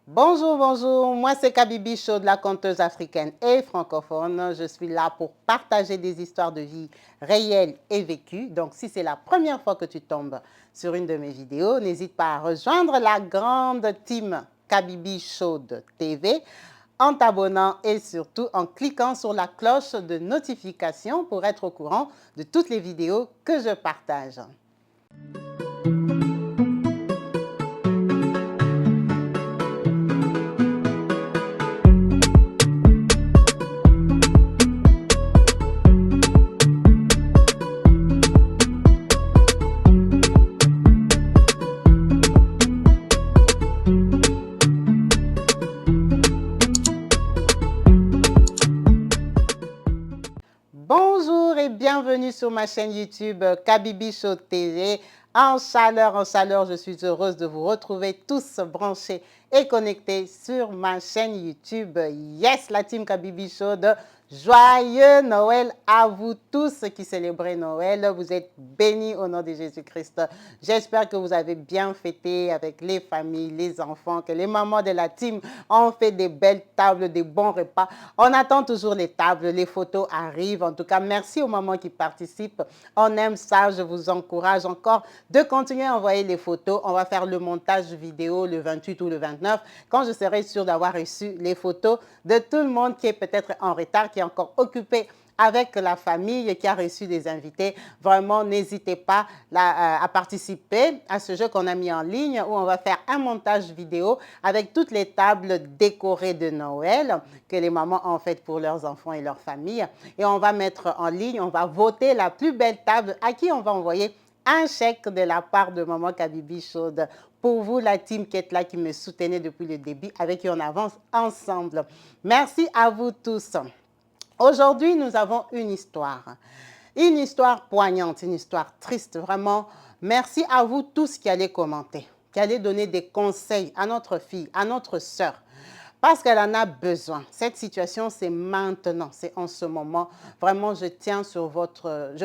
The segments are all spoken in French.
Bonjour, bonjour, moi c'est Kabibi Show de la conteuse africaine et francophone. Je suis là pour partager des histoires de vie réelles et vécues. Donc si c'est la première fois que tu tombes sur une de mes vidéos, n'hésite pas à rejoindre la grande team Kabibi Show de TV en t'abonnant et surtout en cliquant sur la cloche de notification pour être au courant de toutes les vidéos que je partage. Bonjour et bienvenue sur ma chaîne YouTube Kabibi Show TV. En chaleur, je suis heureuse de vous retrouver tous branchés et connectés sur ma chaîne YouTube. Yes, la team Kabibi Show de joyeux Noël à vous tous qui célébrez Noël. Vous êtes bénis au nom de Jésus-Christ. J'espère que vous avez bien fêté avec les familles, les enfants, que les mamans de la team ont fait des belles tables, des bons repas. On attend toujours les tables, les photos arrivent. En tout cas, merci aux mamans qui participent. On aime ça, je vous encourage encore de continuer à envoyer les photos. On va faire le montage vidéo le 28 ou le 29 quand je serai sûre d'avoir reçu les photos de tout le monde qui est peut-être en retard, qui est encore occupé avec la famille, qui a reçu des invités. Vraiment, n'hésitez pas à participer à ce jeu qu'on a mis en ligne où on va faire un montage vidéo avec toutes les tables décorées de Noël que les mamans ont faites pour leurs enfants et leurs familles. Et on va mettre en ligne, on va voter la plus belle table à qui on va envoyer un chèque de la part de Maman Kabibi Show. Pour vous, la team qui est là, qui me soutenait depuis le début, avec qui on avance ensemble. Merci à vous tous. Aujourd'hui, nous avons une histoire poignante, une histoire triste, vraiment. Merci à vous tous qui allez commenter, qui allez donner des conseils à notre fille, à notre sœur, parce qu'elle en a besoin. Cette situation, c'est maintenant, c'est en ce moment. Vraiment, je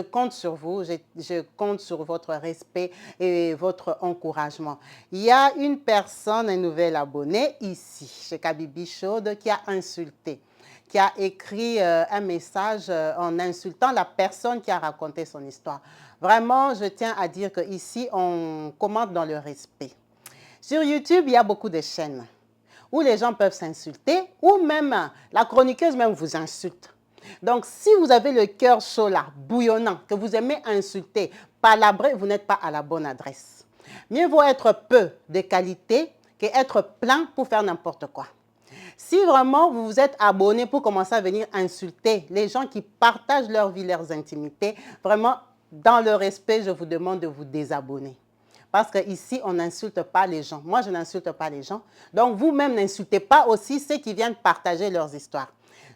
compte sur vous, je compte sur votre respect et votre encouragement. Il y a une personne, un nouvel abonné ici, chez Kabibi Show, qui a insulté, qui a écrit un message en insultant la personne qui a raconté son histoire. Vraiment, je tiens à dire qu'ici, on commente dans le respect. Sur YouTube, il y a beaucoup de chaînes où les gens peuvent s'insulter, ou même la chroniqueuse même vous insulte. Donc, si vous avez le cœur chaud là, bouillonnant, que vous aimez insulter, palabrer, vous n'êtes pas à la bonne adresse. Mieux vaut être peu de qualité qu'être plein pour faire n'importe quoi. Si vraiment vous vous êtes abonné pour commencer à venir insulter les gens qui partagent leur vie, leurs intimités, vraiment, dans le respect, je vous demande de vous désabonner. Parce qu'ici, on n'insulte pas les gens. Moi, je n'insulte pas les gens. Donc, vous-même, n'insultez pas aussi ceux qui viennent partager leurs histoires.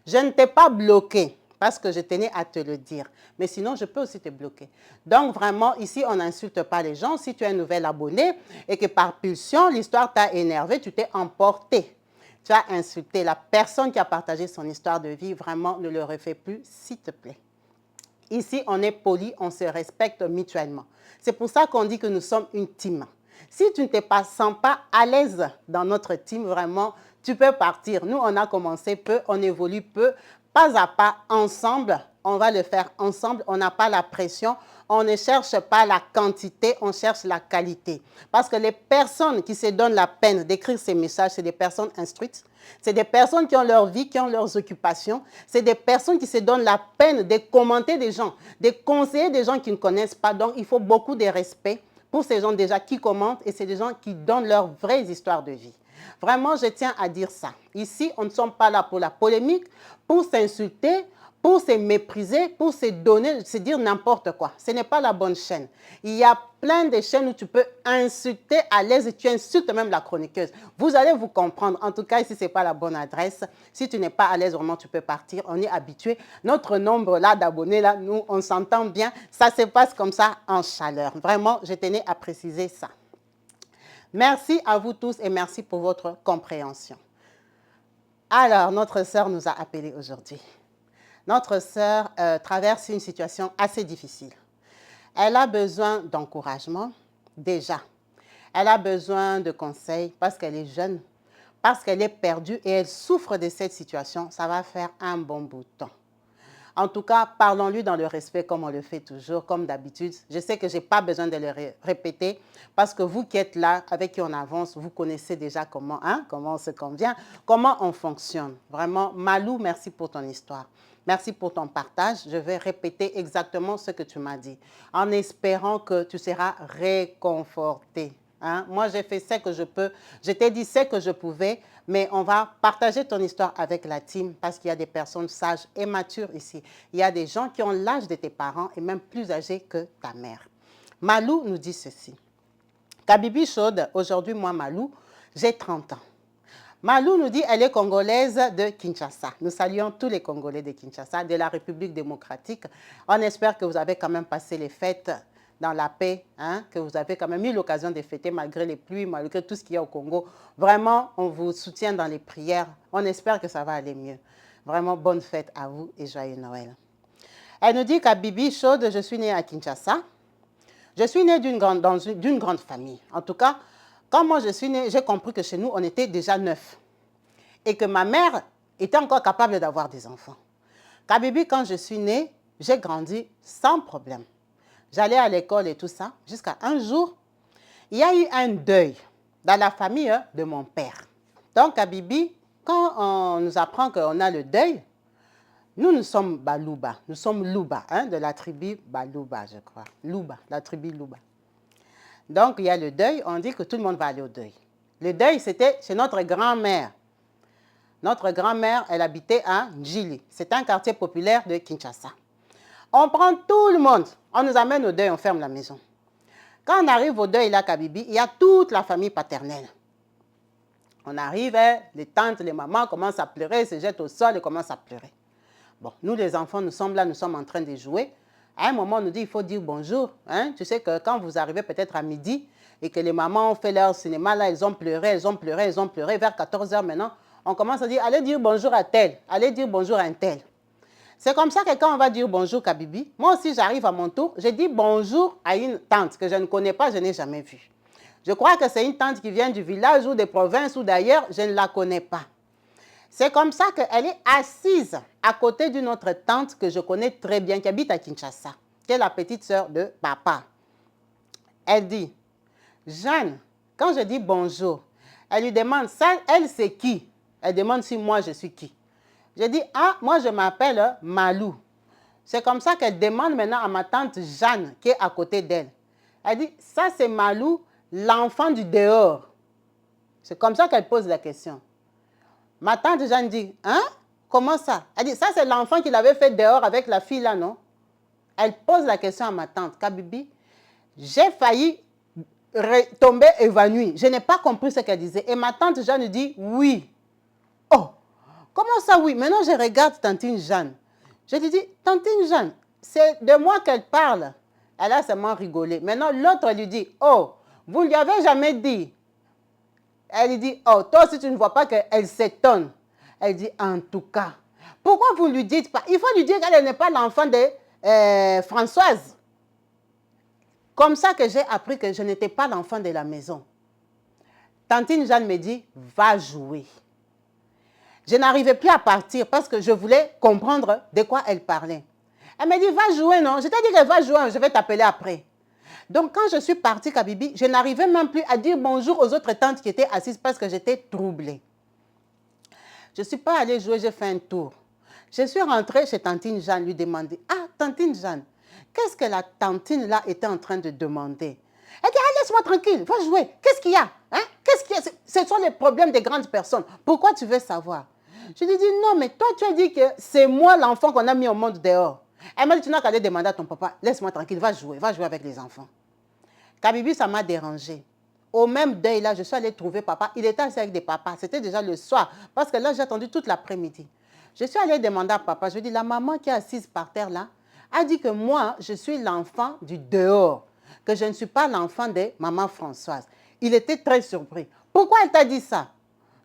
Je ne t'ai pas bloqué parce que je tenais à te le dire. Mais sinon, je peux aussi te bloquer. Donc, vraiment, ici, on n'insulte pas les gens. Si tu es un nouvel abonné et que par pulsion, l'histoire t'a énervé, tu t'es emporté. Tu as insulté la personne qui a partagé son histoire de vie. Vraiment, ne le refais plus, s'il te plaît. Ici, on est poli, on se respecte mutuellement. C'est pour ça qu'on dit que nous sommes une team. Si tu ne te sens pas à l'aise dans notre team, vraiment, tu peux partir. Nous, on a commencé peu, on évolue peu, pas à pas, ensemble. On va le faire ensemble, on n'a pas la pression, on ne cherche pas la quantité, on cherche la qualité. Parce que les personnes qui se donnent la peine d'écrire ces messages, c'est des personnes instruites, c'est des personnes qui ont leur vie, qui ont leurs occupations, c'est des personnes qui se donnent la peine de commenter des gens, de conseiller des gens qui ne connaissent pas. Donc, il faut beaucoup de respect pour ces gens déjà qui commentent et c'est des gens qui donnent leurs vraies histoires de vie. Vraiment, je tiens à dire ça. Ici, on ne sommes pas là pour la polémique, pour s'insulter, pour se mépriser, pour se donner, se dire n'importe quoi. Ce n'est pas la bonne chaîne. Il y a plein de chaînes où tu peux insulter à l'aise et tu insultes même la chroniqueuse. Vous allez vous comprendre. En tout cas, ici, ce n'est pas la bonne adresse. Si tu n'es pas à l'aise, vraiment, tu peux partir. On est habitué. Notre nombre là d'abonnés, là, nous, on s'entend bien. Ça se passe comme ça en chaleur. Vraiment, je tenais à préciser ça. Merci à vous tous et merci pour votre compréhension. Alors, notre sœur nous a appelés aujourd'hui. Notre sœur traverse une situation assez difficile. Elle a besoin d'encouragement, déjà. Elle a besoin de conseils parce qu'elle est jeune, parce qu'elle est perdue et elle souffre de cette situation, ça va faire un bon bout de temps. En tout cas, parlons-lui dans le respect comme on le fait toujours, comme d'habitude. Je sais que je n'ai pas besoin de le répéter parce que vous qui êtes là, avec qui on avance, vous connaissez déjà comment on se convient, comment on fonctionne. Vraiment, Malou, merci pour ton histoire. Merci pour ton partage. Je vais répéter exactement ce que tu m'as dit, en espérant que tu seras réconforté. Moi, j'ai fait ce que je peux. Je t'ai dit ce que je pouvais, mais on va partager ton histoire avec la team parce qu'il y a des personnes sages et matures ici. Il y a des gens qui ont l'âge de tes parents et même plus âgés que ta mère. Malou nous dit ceci. Kabibi Chaude, aujourd'hui, moi, Malou, j'ai 30 ans. Malou nous dit qu'elle est congolaise de Kinshasa. Nous saluons tous les Congolais de Kinshasa, de la République démocratique. On espère que vous avez quand même passé les fêtes dans la paix, que vous avez quand même eu l'occasion de fêter malgré les pluies, malgré tout ce qu'il y a au Congo. Vraiment, on vous soutient dans les prières. On espère que ça va aller mieux. Vraiment, bonne fête à vous et joyeux Noël. Elle nous dit qu'à Bibi Chaude, je suis née à Kinshasa. Je suis née dans une grande famille. En tout cas, quand moi je suis née, j'ai compris que chez nous, on était déjà 9. Et que ma mère était encore capable d'avoir des enfants. Kabibi, quand je suis née, j'ai grandi sans problème. J'allais à l'école et tout ça, jusqu'à un jour, il y a eu un deuil dans la famille de mon père. Donc, Kabibi, quand on nous apprend qu'on a le deuil, nous sommes Balouba, nous sommes Louba, de la tribu Balouba, je crois. Louba, la tribu Louba. Donc, il y a le deuil, on dit que tout le monde va aller au deuil. Le deuil, c'était chez notre grand-mère. Notre grand-mère, elle habitait à Njili. C'est un quartier populaire de Kinshasa. On prend tout le monde, on nous amène au deuil, on ferme la maison. Quand on arrive au deuil, là, Kabibi, il y a toute la famille paternelle. On arrive, les tantes, les mamans commencent à pleurer, se jettent au sol et commencent à pleurer. Bon, nous les enfants, nous sommes là, nous sommes en train de jouer. À un moment, on nous dit, il faut dire bonjour. Tu sais que quand vous arrivez peut-être à midi et que les mamans ont fait leur cinéma, là, elles ont pleuré, elles ont pleuré, elles ont pleuré. Vers 14 h maintenant, on commence à dire, allez dire bonjour à tel, allez dire bonjour à un tel. C'est comme ça que quand on va dire bonjour Kabibi, moi aussi j'arrive à mon tour, je dis bonjour à une tante que je ne connais pas, je n'ai jamais vue. Je crois que c'est une tante qui vient du village ou des provinces ou d'ailleurs, je ne la connais pas. C'est comme ça qu'elle est assise à côté d'une autre tante que je connais très bien, qui habite à Kinshasa, qui est la petite sœur de papa. Elle dit, Jeanne, quand je dis bonjour, elle lui demande, ça, elle c'est qui? Elle demande si moi je suis qui. Je dis, moi je m'appelle Malou. C'est comme ça qu'elle demande maintenant à ma tante Jeanne, qui est à côté d'elle. Elle dit, ça c'est Malou, l'enfant du dehors. C'est comme ça qu'elle pose la question. Ma tante Jeanne dit, comment ça? Elle dit, ça c'est l'enfant qu'il avait fait dehors avec la fille là, non? Elle pose la question à ma tante, Kabibi, j'ai failli tomber évanouie. Je n'ai pas compris ce qu'elle disait. Et ma tante Jeanne dit, oui. Oh! Comment ça, oui? Maintenant, je regarde tantine Jeanne. Je lui dis, tantine Jeanne, c'est de moi qu'elle parle. Elle a seulement rigolé. Maintenant, l'autre lui dit, oh, vous ne lui avez jamais dit. Elle lui dit, oh, toi aussi, tu ne vois pas qu'elle s'étonne. Elle dit, en tout cas, pourquoi vous ne lui dites pas? Il faut lui dire qu'elle n'est pas l'enfant de Françoise. Comme ça que j'ai appris que je n'étais pas l'enfant de la maison. Tantine Jeanne me dit, va jouer. Je n'arrivais plus à partir parce que je voulais comprendre de quoi elle parlait. Elle me dit, va jouer, non? Je t'ai dit qu'elle va jouer, je vais t'appeler après. Donc, quand je suis partie, Kabibi, je n'arrivais même plus à dire bonjour aux autres tantes qui étaient assises parce que j'étais troublée. Je ne suis pas allée jouer, j'ai fait un tour. Je suis rentrée chez tantine Jeanne, lui demander, tantine Jeanne, qu'est-ce que la tantine là était en train de demander? Elle dit, laisse-moi tranquille, va jouer. Qu'est-ce qu'il y a? Qu'est-ce qu'il y a? Ce sont les problèmes des grandes personnes. Pourquoi tu veux savoir? Je lui dis, non, mais toi, tu as dit que c'est moi l'enfant qu'on a mis au monde dehors. Elle m'a dit, tu n'as qu'à aller demander à ton papa, laisse-moi tranquille, va jouer avec les enfants. Kabibi, ça m'a dérangé. Au même deuil, là, je suis allée trouver papa. Il était assis avec des papas. C'était déjà le soir, parce que là, j'ai attendu toute l'après-midi. Je suis allée demander à papa, je lui ai dit, la maman qui est assise par terre là, a dit que moi, je suis l'enfant du dehors, que je ne suis pas l'enfant de maman Françoise. Il était très surpris. Pourquoi elle t'a dit ça?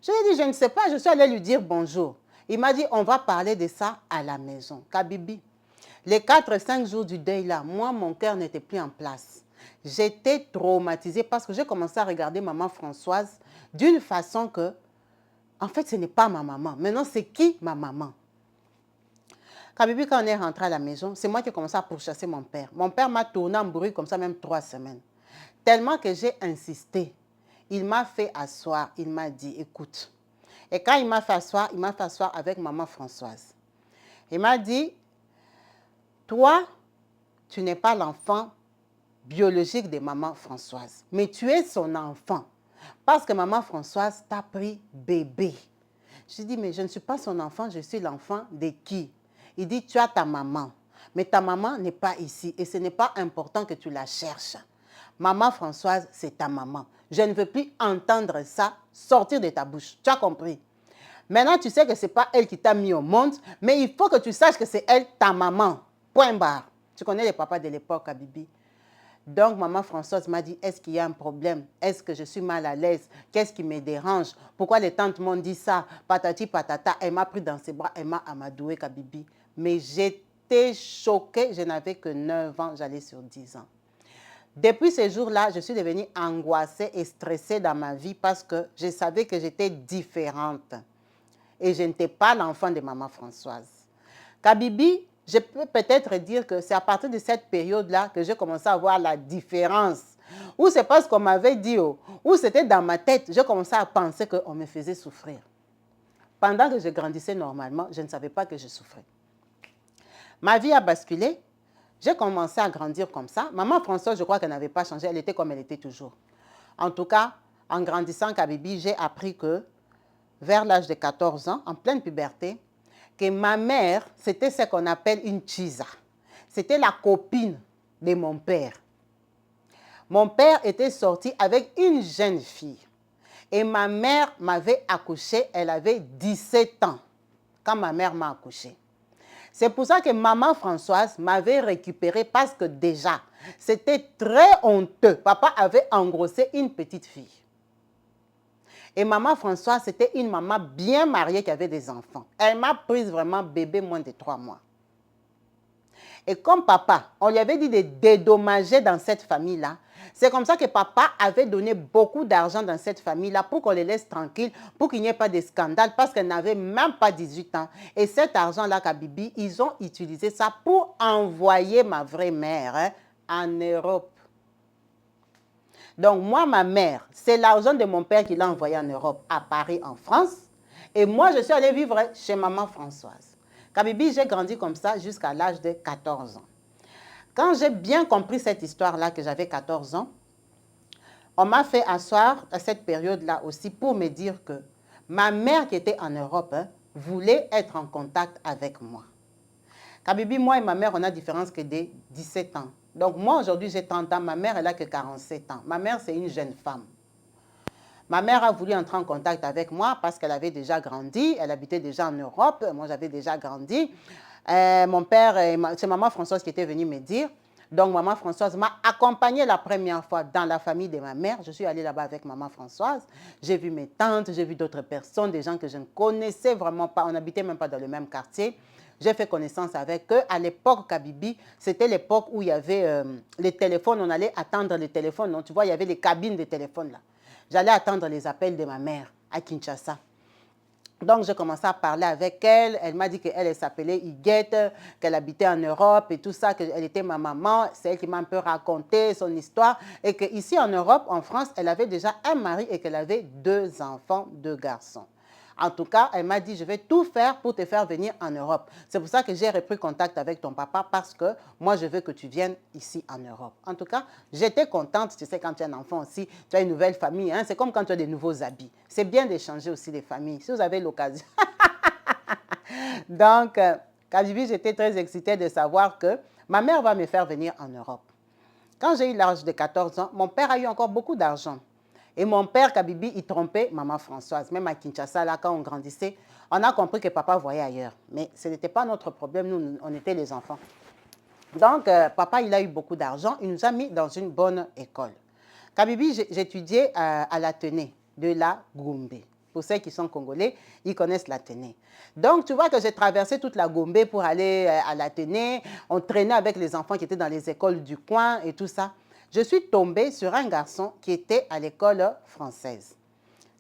Je lui ai dit, je ne sais pas, je suis allée lui dire bonjour. Il m'a dit, on va parler de ça à la maison. Kabibi, les 4-5 jours du deuil là, moi, mon cœur n'était plus en place. J'étais traumatisée parce que j'ai commencé à regarder maman Françoise d'une façon que en fait, ce n'est pas ma maman. Maintenant, c'est qui ma maman? Kabibi, quand on est rentré à la maison, c'est moi qui ai commencé à pourchasser mon père. Mon père m'a tourné en bruit comme ça, même 3 semaines. Tellement que j'ai insisté. Il m'a fait asseoir. Il m'a dit, écoute. Et quand il m'a fait asseoir avec maman Françoise. Il m'a dit, toi, tu n'es pas l'enfant biologique de maman Françoise, mais tu es son enfant. Parce que maman Françoise t'a pris bébé. Je dis, mais je ne suis pas son enfant, je suis l'enfant de qui? Il dit, tu as ta maman, mais ta maman n'est pas ici et ce n'est pas important que tu la cherches. Maman Françoise, c'est ta maman. Je ne veux plus entendre ça sortir de ta bouche. Tu as compris? Maintenant, tu sais que ce n'est pas elle qui t'a mis au monde, mais il faut que tu saches que c'est elle, ta maman. Point barre. Tu connais les papas de l'époque, Habibi. Donc, maman Françoise m'a dit, est-ce qu'il y a un problème? Est-ce que je suis mal à l'aise? Qu'est-ce qui me dérange? Pourquoi les tantes m'ont dit ça? Patati patata. Elle m'a pris dans ses bras, elle m'a amadoué, Kabibi. Mais j'étais choquée, je n'avais que 9 ans, j'allais sur 10 ans. Depuis ces jours-là, je suis devenue angoissée et stressée dans ma vie parce que je savais que j'étais différente. Et je n'étais pas l'enfant de maman Françoise. Kabibi, je peux peut-être dire que c'est à partir de cette période-là que j'ai commencé à voir la différence. Ou c'est parce qu'on m'avait dit, ou c'était dans ma tête, j'ai commencé à penser qu'on me faisait souffrir. Pendant que je grandissais normalement, je ne savais pas que je souffrais. Ma vie a basculé. J'ai commencé à grandir comme ça. Maman Françoise, je crois qu'elle n'avait pas changé. Elle était comme elle était toujours. En tout cas, en grandissant, Kabibi, j'ai appris que vers l'âge de 14 ans, en pleine puberté, que ma mère, c'était ce qu'on appelle une chisa. C'était la copine de mon père. Mon père était sorti avec une jeune fille. Et ma mère m'avait accouchée, elle avait 17 ans quand ma mère m'a accouchée. C'est pour ça que maman Françoise m'avait récupérée parce que déjà, c'était très honteux. Papa avait engrossé une petite fille. Et maman Françoise, c'était une maman bien mariée qui avait des enfants. Elle m'a prise vraiment bébé moins de 3 mois. Et comme papa, on lui avait dit de dédommager dans cette famille-là, c'est comme ça que papa avait donné beaucoup d'argent dans cette famille-là pour qu'on les laisse tranquilles, pour qu'il n'y ait pas de scandale, parce qu'elle n'avait même pas 18 ans. Et cet argent-là, Kabibi, ils ont utilisé ça pour envoyer ma vraie mère en Europe. Donc, moi, ma mère, c'est l'argent de mon père qui l'a envoyé en Europe, à Paris, en France. Et moi, je suis allée vivre chez maman Françoise. Kabibi, j'ai grandi comme ça jusqu'à l'âge de 14 ans. Quand j'ai bien compris cette histoire-là, que j'avais 14 ans, on m'a fait asseoir à cette période-là aussi pour me dire que ma mère qui était en Europe voulait être en contact avec moi. Kabibi, moi et ma mère, on a différence que de 17 ans. Donc moi, aujourd'hui, j'ai 30 ans. Ma mère, elle n'a que 47 ans. Ma mère, c'est une jeune femme. Ma mère a voulu entrer en contact avec moi parce qu'elle avait déjà grandi. Elle habitait déjà en Europe. Moi, j'avais déjà grandi. Mon père, c'est maman Françoise qui était venue me dire. Donc, maman Françoise m'a accompagnée la première fois dans la famille de ma mère. Je suis allée là-bas avec maman Françoise. J'ai vu mes tantes, j'ai vu d'autres personnes, des gens que je ne connaissais vraiment pas. On n'habitait même pas dans le même quartier. J'ai fait connaissance avec eux. À l'époque, Kabibi, c'était l'époque où il y avait les téléphones. On allait attendre les téléphones. Donc, tu vois, il y avait les cabines de téléphone là. J'allais attendre les appels de ma mère à Kinshasa. Donc, j'ai commencé à parler avec elle. Elle m'a dit qu'elle s'appelait Iguette, qu'elle habitait en Europe et tout ça, qu'elle était ma maman. C'est elle qui m'a un peu raconté son histoire. Et qu'ici en Europe, en France, elle avait déjà un mari et qu'elle avait 2 enfants, 2 garçons. En tout cas, elle m'a dit, je vais tout faire pour te faire venir en Europe. C'est pour ça que j'ai repris contact avec ton papa parce que moi, je veux que tu viennes ici en Europe. En tout cas, j'étais contente. Tu sais, quand tu es un enfant aussi, tu as une nouvelle famille. Hein? C'est comme quand tu as des nouveaux habits. C'est bien d'échanger aussi les familles, si vous avez l'occasion. Donc, Kabibi, j'étais très excitée de savoir que ma mère va me faire venir en Europe. Quand j'ai eu l'âge de 14 ans, mon père a eu encore beaucoup d'argent. Et mon père, Kabibi, il trompait maman Françoise. Même à Kinshasa, là, quand on grandissait, on a compris que papa voyait ailleurs. Mais ce n'était pas notre problème, nous, on était les enfants. Donc, papa, il a eu beaucoup d'argent. Il nous a mis dans une bonne école. Kabibi, j'étudiais à l'Athénée de la Gombe. Pour ceux qui sont congolais, ils connaissent l'Athénée. Donc, tu vois que j'ai traversé toute la Gombe pour aller à l'Athénée. On traînait avec les enfants qui étaient dans les écoles du coin et tout ça. Je suis tombée sur un garçon qui était à l'école française.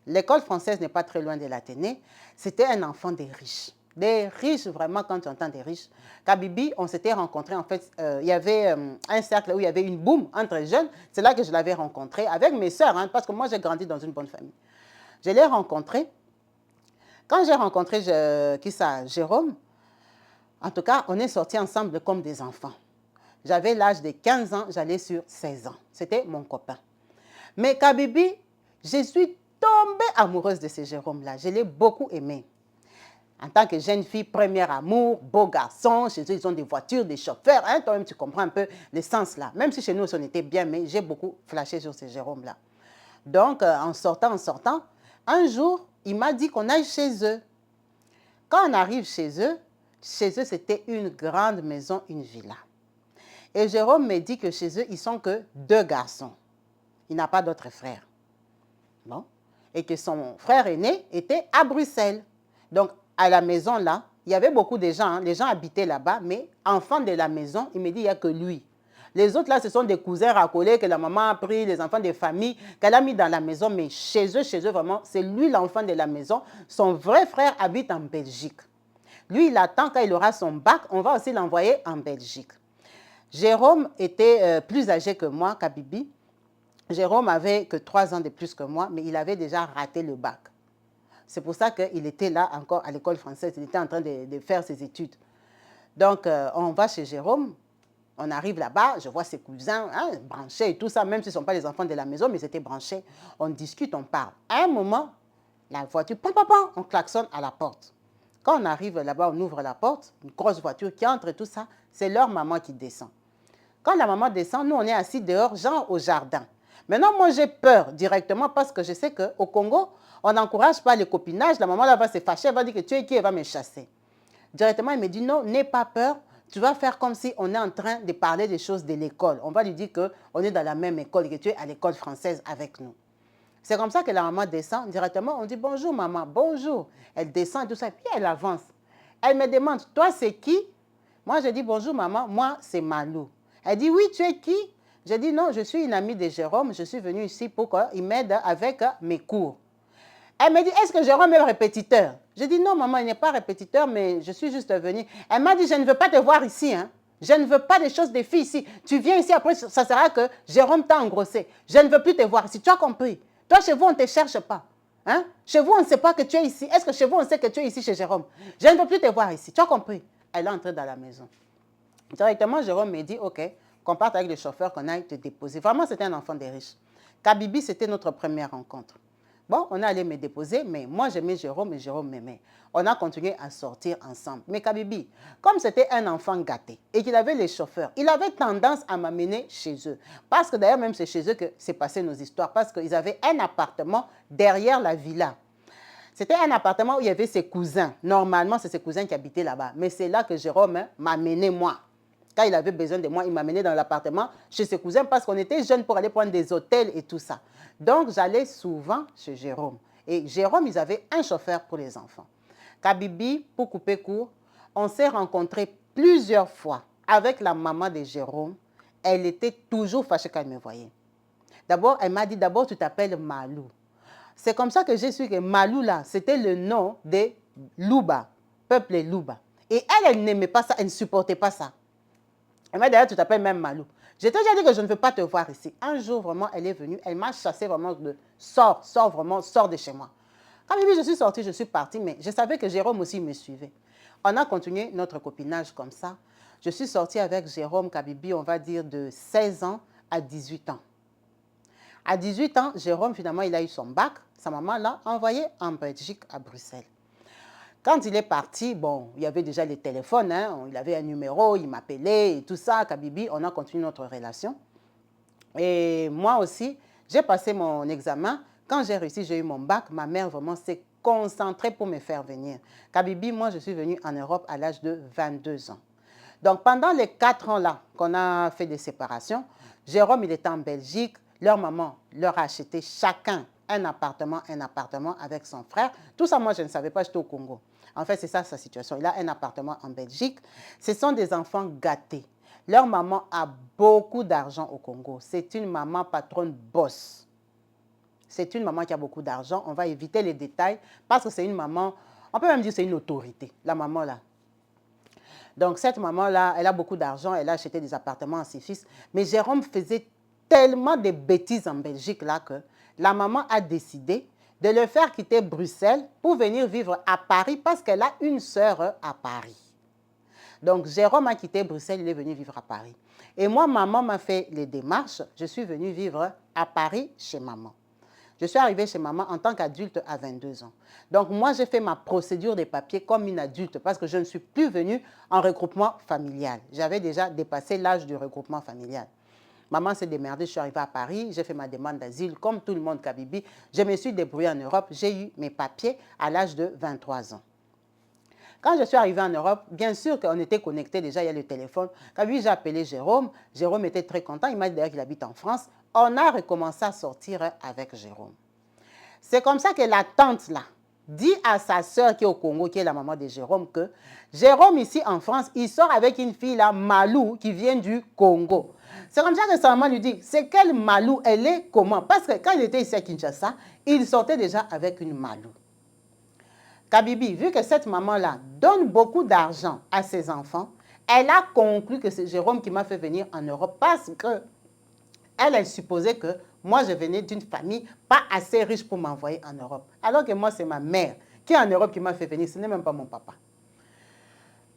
L'école française n'est pas très loin de l'Athénée. C'était un enfant des riches. Des riches, vraiment, quand tu entends des riches. Kabibi, on s'était rencontrés, en fait, il y avait un cercle où il y avait une boum entre jeunes. C'est là que je l'avais rencontré avec mes sœurs, hein, parce que moi, j'ai grandi dans une bonne famille. Je l'ai rencontré. Quand j'ai rencontré Jérôme, en tout cas, on est sortis ensemble comme des enfants. J'avais l'âge de 15 ans, j'allais sur 16 ans. C'était mon copain. Mais Kabibi, je suis tombée amoureuse de ce Jérôme-là. Je l'ai beaucoup aimé. En tant que jeune fille, premier amour, beau garçon, chez eux, ils ont des voitures, des chauffeurs. Hein, toi-même, tu comprends un peu le sens là. Même si chez nous, on était bien, mais j'ai beaucoup flashé sur ce Jérôme-là. Donc, en sortant, un jour, il m'a dit qu'on aille chez eux. Quand on arrive chez eux, c'était une grande maison, une villa. Et Jérôme me dit que chez eux, ils sont que 2 garçons. Il n'a pas d'autres frères. Bon. Et que son frère aîné était à Bruxelles. Donc, à la maison là, il y avait beaucoup de gens. Hein. Les gens habitaient là-bas, mais enfant de la maison, il me dit, il n'y a que lui. Les autres là, ce sont des cousins racolés que la maman a pris, les enfants des familles qu'elle a mis dans la maison. Mais chez eux vraiment, c'est lui l'enfant de la maison. Son vrai frère habite en Belgique. Lui, il attend quand il aura son bac, on va aussi l'envoyer en Belgique. Jérôme était plus âgé que moi, Kabibi. Jérôme avait que 3 ans de plus que moi, mais il avait déjà raté le bac. C'est pour ça qu'il était là encore à l'école française. Il était en train de faire ses études. Donc, on va chez Jérôme. On arrive là-bas, je vois ses cousins, hein, branchés et tout ça, même s'ils ne sont pas les enfants de la maison, mais ils étaient branchés. On discute, on parle. À un moment, la voiture, on klaxonne à la porte. Quand on arrive là-bas, on ouvre la porte, une grosse voiture qui entre et tout ça, c'est leur maman qui descend. Quand la maman descend, nous, on est assis dehors, genre au jardin. Maintenant, moi, j'ai peur directement parce que je sais qu'au Congo, on n'encourage pas le copinage. La maman là va se fâcher, elle va dire que tu es qui, elle va me chasser. Directement, il me dit non, n'aie pas peur. Tu vas faire comme si on est en train de parler des choses de l'école. On va lui dire qu'on est dans la même école et que tu es à l'école française avec nous. C'est comme ça que la maman descend directement. On dit bonjour maman, bonjour. Elle descend et tout ça, et puis elle avance. Elle me demande, toi c'est qui? Moi je dis bonjour maman, moi c'est Malou. Elle dit oui, tu es qui? Je dis non, je suis une amie de Jérôme, je suis venue ici pour qu'il m'aide avec mes cours. Elle me dit, est-ce que Jérôme est répétiteur? Je dis non maman, il n'est pas répétiteur, mais je suis juste venue. Elle m'a dit, je ne veux pas te voir ici, hein. Je ne veux pas des choses des filles ici. Tu viens ici, après ça sera que Jérôme t'a engrossé. Je ne veux plus te voir ici, tu as compris? Toi, chez vous, on ne te cherche pas. Hein? Chez vous, on ne sait pas que tu es ici. Est-ce que chez vous, on sait que tu es ici chez Jérôme? Je ne veux plus te voir ici. Tu as compris? Elle est entrée dans la maison. Directement, Jérôme me dit, OK, qu'on parte avec le chauffeur, qu'on aille te déposer. Vraiment, c'était un enfant des riches. Kabibi, c'était notre première rencontre. Bon, on est allé me déposer, mais moi, j'aimais Jérôme et Jérôme m'aimait. On a continué à sortir ensemble. Mais Kabibi, comme c'était un enfant gâté et qu'il avait les chauffeurs, il avait tendance à m'amener chez eux. Parce que d'ailleurs, même c'est chez eux que s'est passé nos histoires. Parce qu'ils avaient un appartement derrière la villa. C'était un appartement où il y avait ses cousins. Normalement, c'est ses cousins qui habitaient là-bas. Mais c'est là que Jérôme m'a amené moi. Quand il avait besoin de moi, il m'a amené dans l'appartement chez ses cousins parce qu'on était jeunes pour aller prendre des hôtels et tout ça. Donc, j'allais souvent chez Jérôme. Et Jérôme, ils avaient un chauffeur pour les enfants. Kabibi, pour couper court, on s'est rencontrés plusieurs fois avec la maman de Jérôme. Elle était toujours fâchée quand elle me voyait. D'abord, elle m'a dit, d'abord, tu t'appelles Malou. C'est comme ça que j'ai su que Malou, là, c'était le nom des Louba, peuple Louba. Et elle n'aimait pas ça, elle ne supportait pas ça. Elle m'a dit, d'ailleurs, tu t'appelles même Malou. J'ai déjà dit que je ne veux pas te voir ici. Un jour, vraiment, elle est venue, elle m'a chassé vraiment de sors vraiment, sors de chez moi. Quand je suis sortie, je suis partie, mais je savais que Jérôme aussi me suivait. On a continué notre copinage comme ça. Je suis sortie avec Jérôme Kabibi, on va dire de 16 ans à 18 ans. À 18 ans, Jérôme, finalement, il a eu son bac. Sa maman l'a envoyé en Belgique, à Bruxelles. Quand il est parti, bon, il y avait déjà les téléphones, hein, il avait un numéro, il m'appelait et tout ça, Kabibi, on a continué notre relation. Et moi aussi, j'ai passé mon examen. Quand j'ai réussi, j'ai eu mon bac, ma mère vraiment s'est concentrée pour me faire venir. Kabibi, moi, je suis venue en Europe à l'âge de 22 ans. Donc, pendant les 4 ans-là qu'on a fait des séparations, Jérôme, il était en Belgique, leur maman leur a acheté chacun un appartement avec son frère. Tout ça, moi, je ne savais pas, j'étais au Congo. En fait, c'est ça sa situation. Il a un appartement en Belgique. Ce sont des enfants gâtés. Leur maman a beaucoup d'argent au Congo. C'est une maman patronne boss. C'est une maman qui a beaucoup d'argent. On va éviter les détails parce que c'est une maman, on peut même dire que c'est une autorité, la maman là. Donc, cette maman-là, elle a beaucoup d'argent, elle a acheté des appartements à ses fils. Mais Jérôme faisait tellement de bêtises en Belgique là que la maman a décidé de le faire quitter Bruxelles pour venir vivre à Paris parce qu'elle a une sœur à Paris. Donc, Jérôme a quitté Bruxelles, il est venu vivre à Paris. Et moi, maman m'a fait les démarches. Je suis venue vivre à Paris chez maman. Je suis arrivée chez maman en tant qu'adulte à 22 ans. Donc, moi, j'ai fait ma procédure des papiers comme une adulte parce que je ne suis plus venue en regroupement familial. J'avais déjà dépassé l'âge du regroupement familial. Maman s'est démerdée, je suis arrivée à Paris, j'ai fait ma demande d'asile comme tout le monde, Kabibi. Je me suis débrouillée en Europe, j'ai eu mes papiers à l'âge de 23 ans. Quand je suis arrivée en Europe, bien sûr qu'on était connectés déjà, il y a le téléphone. Quand j'ai appelé Jérôme, Jérôme était très content, il m'a dit d'ailleurs qu'il habite en France. On a recommencé à sortir avec Jérôme. C'est comme ça que la tante là dit à sa sœur qui est au Congo, qui est la maman de Jérôme, que Jérôme ici en France, il sort avec une fille là, Malou, qui vient du Congo. C'est comme ça que sa maman lui dit, c'est quelle Malou, elle est comment? Parce que quand il était ici à Kinshasa, il sortait déjà avec une Malou. Kabibi, vu que cette maman-là donne beaucoup d'argent à ses enfants, elle a conclu que c'est Jérôme qui m'a fait venir en Europe parce que elle supposait que moi, je venais d'une famille pas assez riche pour m'envoyer en Europe. Alors que moi, c'est ma mère qui est en Europe qui m'a fait venir. Ce n'est même pas mon papa.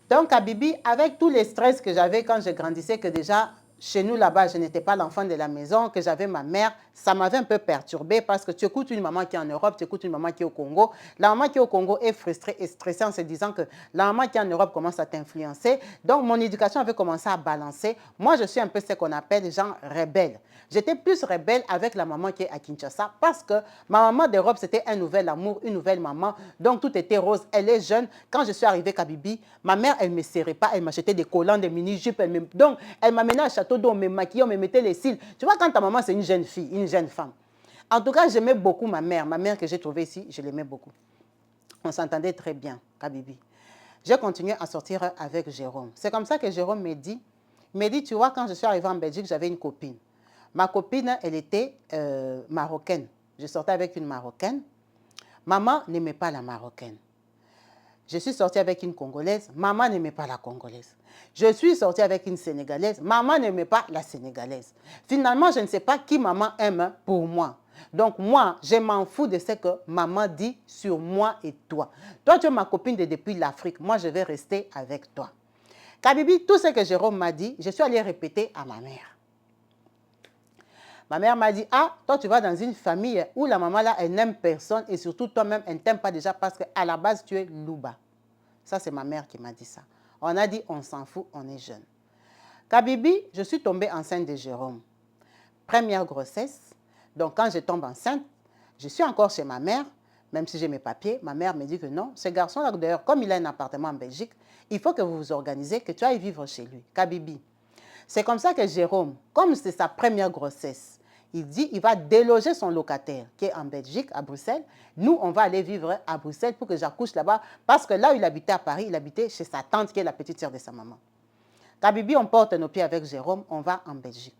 Donc, Kabibi, avec tous les stress que j'avais quand je grandissais, que déjà, chez nous là-bas, je n'étais pas l'enfant de la maison, que j'avais ma mère, ça m'avait un peu perturbée parce que tu écoutes une maman qui est en Europe, tu écoutes une maman qui est au Congo. La maman qui est au Congo est frustrée et stressée en se disant que la maman qui est en Europe commence à t'influencer. Donc, mon éducation avait commencé à balancer. Moi, je suis un peu ce qu'on appelle gens rebelles. J'étais plus rebelle avec la maman qui est à Kinshasa parce que ma maman d'Europe, c'était un nouvel amour, une nouvelle maman. Donc, tout était rose. Elle est jeune. Quand je suis arrivée à Kabibi, ma mère, elle ne me serrait pas. Elle m'achetait des collants, des mini-jupes. Donc, elle m'amenait à Château d'eau, on me maquillait, on me mettait les cils. Tu vois, quand ta maman, c'est une jeune fille, une jeune femme. En tout cas, j'aimais beaucoup ma mère. Ma mère que j'ai trouvée ici, je l'aimais beaucoup. On s'entendait très bien, Kabibi. J'ai continué à sortir avec Jérôme. C'est comme ça que Jérôme me dit, tu vois, quand je suis arrivée en Belgique, j'avais une copine. Ma copine, elle était marocaine. Je sortais avec une marocaine. Maman n'aimait pas la marocaine. Je suis sortie avec une Congolaise. Maman n'aimait pas la Congolaise. Je suis sortie avec une Sénégalaise. Maman n'aimait pas la Sénégalaise. Finalement, je ne sais pas qui maman aime pour moi. Donc moi, je m'en fous de ce que maman dit sur moi et toi. Toi, tu es ma copine depuis l'Afrique. Moi, je vais rester avec toi. Kabibi, tout ce que Jérôme m'a dit, je suis allée répéter à ma mère. Ma mère m'a dit, ah, toi tu vas dans une famille où la maman là, elle n'aime personne et surtout toi-même, elle ne t'aime pas déjà parce qu'à la base, tu es louba. Ça, c'est ma mère qui m'a dit ça. On a dit, on s'en fout, on est jeune. Kabibi, je suis tombée enceinte de Jérôme. Première grossesse. Donc, quand je tombe enceinte, je suis encore chez ma mère, même si j'ai mes papiers. Ma mère me dit que non, ce garçon-là, d'ailleurs, comme il a un appartement en Belgique, il faut que vous vous organisez, que tu ailles vivre chez lui. Kabibi. C'est comme ça que Jérôme, comme c'est sa première grossesse, il dit qu'il va déloger son locataire qui est en Belgique, à Bruxelles. Nous, on va aller vivre à Bruxelles pour que j'accouche là-bas. Parce que là où il habitait à Paris, il habitait chez sa tante qui est la petite sœur de sa maman. Kabibi, on porte nos pieds avec Jérôme, on va en Belgique.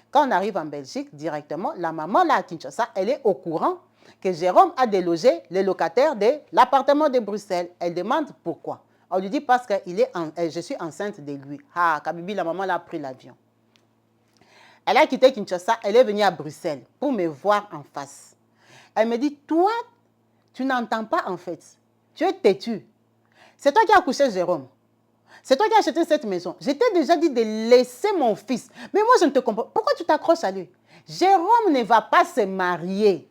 Quand on arrive en Belgique, directement, la maman là à Kinshasa, elle est au courant que Jérôme a délogé les locataires de l'appartement de Bruxelles. Elle demande pourquoi. On lui dit parce que je suis enceinte de lui. Ah, Kabibi, la maman là a pris l'avion. Elle a quitté Kinshasa, elle est venue à Bruxelles pour me voir en face. Elle me dit, toi, tu n'entends pas en fait. Tu es têtu. C'est toi qui as accouché Jérôme. C'est toi qui as acheté cette maison. Je t'ai déjà dit de laisser mon fils. Mais moi, je ne te comprends pas. Pourquoi tu t'accroches à lui? Jérôme ne va pas se marier.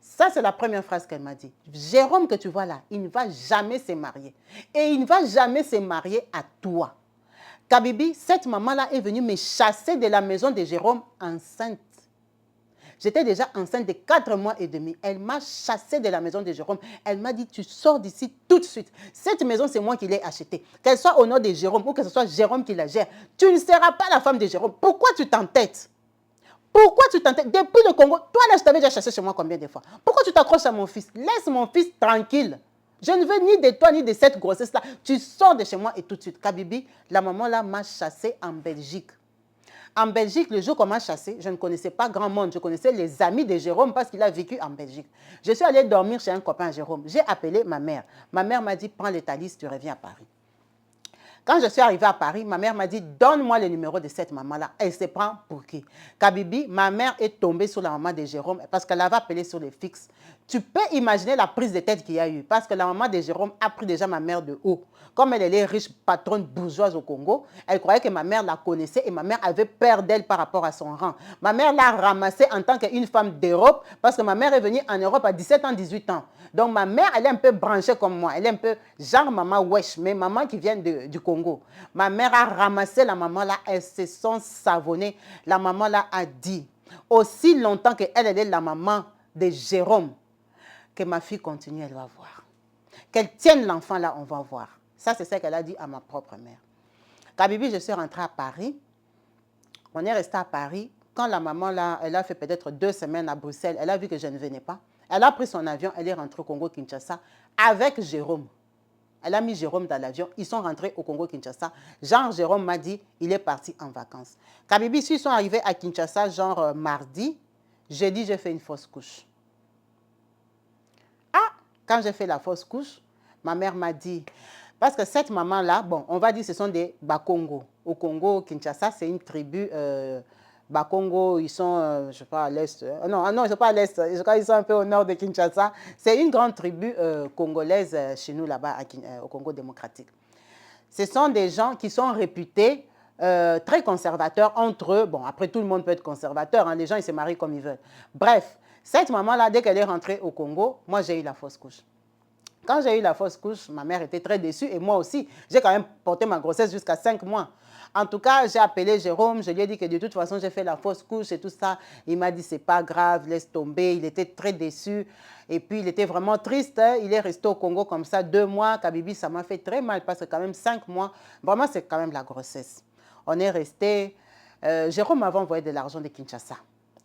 Ça, c'est la première phrase qu'elle m'a dit. Jérôme que tu vois là, il ne va jamais se marier. Et il ne va jamais se marier à toi. Kabibi, cette maman-là est venue me chasser de la maison de Jérôme enceinte. J'étais déjà enceinte de 4 mois et demi. Elle m'a chassée de la maison de Jérôme. Elle m'a dit, tu sors d'ici tout de suite. Cette maison, c'est moi qui l'ai achetée. Qu'elle soit au nom de Jérôme ou que ce soit Jérôme qui la gère, tu ne seras pas la femme de Jérôme. Pourquoi tu t'entêtes? Pourquoi tu t'entêtes? Depuis le Congo, toi là, je t'avais déjà chassé chez moi combien de fois? Pourquoi tu t'accroches à mon fils? Laisse mon fils tranquille. Je ne veux ni de toi ni de cette grossesse-là. Tu sors de chez moi et tout de suite. Kabibi, la maman là m'a chassée en Belgique. En Belgique, le jour qu'on m'a chassé, je ne connaissais pas grand monde. Je connaissais les amis de Jérôme parce qu'il a vécu en Belgique. Je suis allée dormir chez un copain Jérôme. J'ai appelé ma mère. Ma mère m'a dit, prends les talises, tu reviens à Paris. Quand je suis arrivée à Paris, ma mère m'a dit, donne-moi le numéro de cette maman-là. Elle se prend pour qui? Kabibi, ma mère est tombée sur la maman de Jérôme parce qu'elle avait appelé sur le fixe. Tu peux imaginer la prise de tête qu'il y a eu parce que la maman de Jérôme a pris déjà ma mère de haut. Comme elle est riche, patronne bourgeoise au Congo, elle croyait que ma mère la connaissait et ma mère avait peur d'elle par rapport à son rang. Ma mère l'a ramassée en tant qu'une femme d'Europe parce que ma mère est venue en Europe à 17 ans, 18 ans. Donc ma mère, elle est un peu branchée comme moi. Elle est un peu genre maman wesh, mais maman qui vient du Congo. Ma mère a ramassé la maman là, elles se sont savonnées. La maman là a dit, aussi longtemps qu'elle est la maman de Jérôme, que ma fille continue, elle va voir. Qu'elle tienne l'enfant là, on va voir. Ça, c'est ce qu'elle a dit à ma propre mère. Kabibi, je suis rentrée à Paris. On est resté à Paris. Quand la maman là, elle a fait peut-être 2 semaines à Bruxelles, elle a vu que je ne venais pas. Elle a pris son avion, elle est rentrée au Congo-Kinshasa avec Jérôme. Elle a mis Jérôme dans l'avion. Ils sont rentrés au Congo-Kinshasa. Genre, Jérôme m'a dit, il est parti en vacances. Kabibi, ils sont arrivés à Kinshasa, genre mardi. Jeudi, j'ai fait une fausse couche. Ah, quand j'ai fait la fausse couche, ma mère m'a dit, parce que cette maman-là, bon, on va dire que ce sont des Bakongo. Au Congo, Kinshasa, c'est une tribu Bakongo, ils sont, je ne sais pas, à l'est. Non, non, je ne sais pas à l'est. Je crois qu'ils sont un peu au nord de Kinshasa. C'est une grande tribu congolaise chez nous, là-bas, au Congo démocratique. Ce sont des gens qui sont réputés très conservateurs entre eux. Bon, après, tout le monde peut être conservateur. Hein, les gens, ils se marient comme ils veulent. Bref, cette maman-là, dès qu'elle est rentrée au Congo, moi, j'ai eu la fausse couche. Quand j'ai eu la fausse couche, ma mère était très déçue et moi aussi. J'ai quand même porté ma grossesse jusqu'à 5 mois. En tout cas, j'ai appelé Jérôme, je lui ai dit que de toute façon, j'ai fait la fausse couche et tout ça. Il m'a dit, c'est pas grave, laisse tomber. Il était très déçu et puis il était vraiment triste. Hein. Il est resté au Congo comme ça 2 mois. Kabibi, ça m'a fait très mal parce que quand même 5 mois, vraiment, c'est quand même la grossesse. On est resté. Jérôme m'avait envoyé de l'argent de Kinshasa.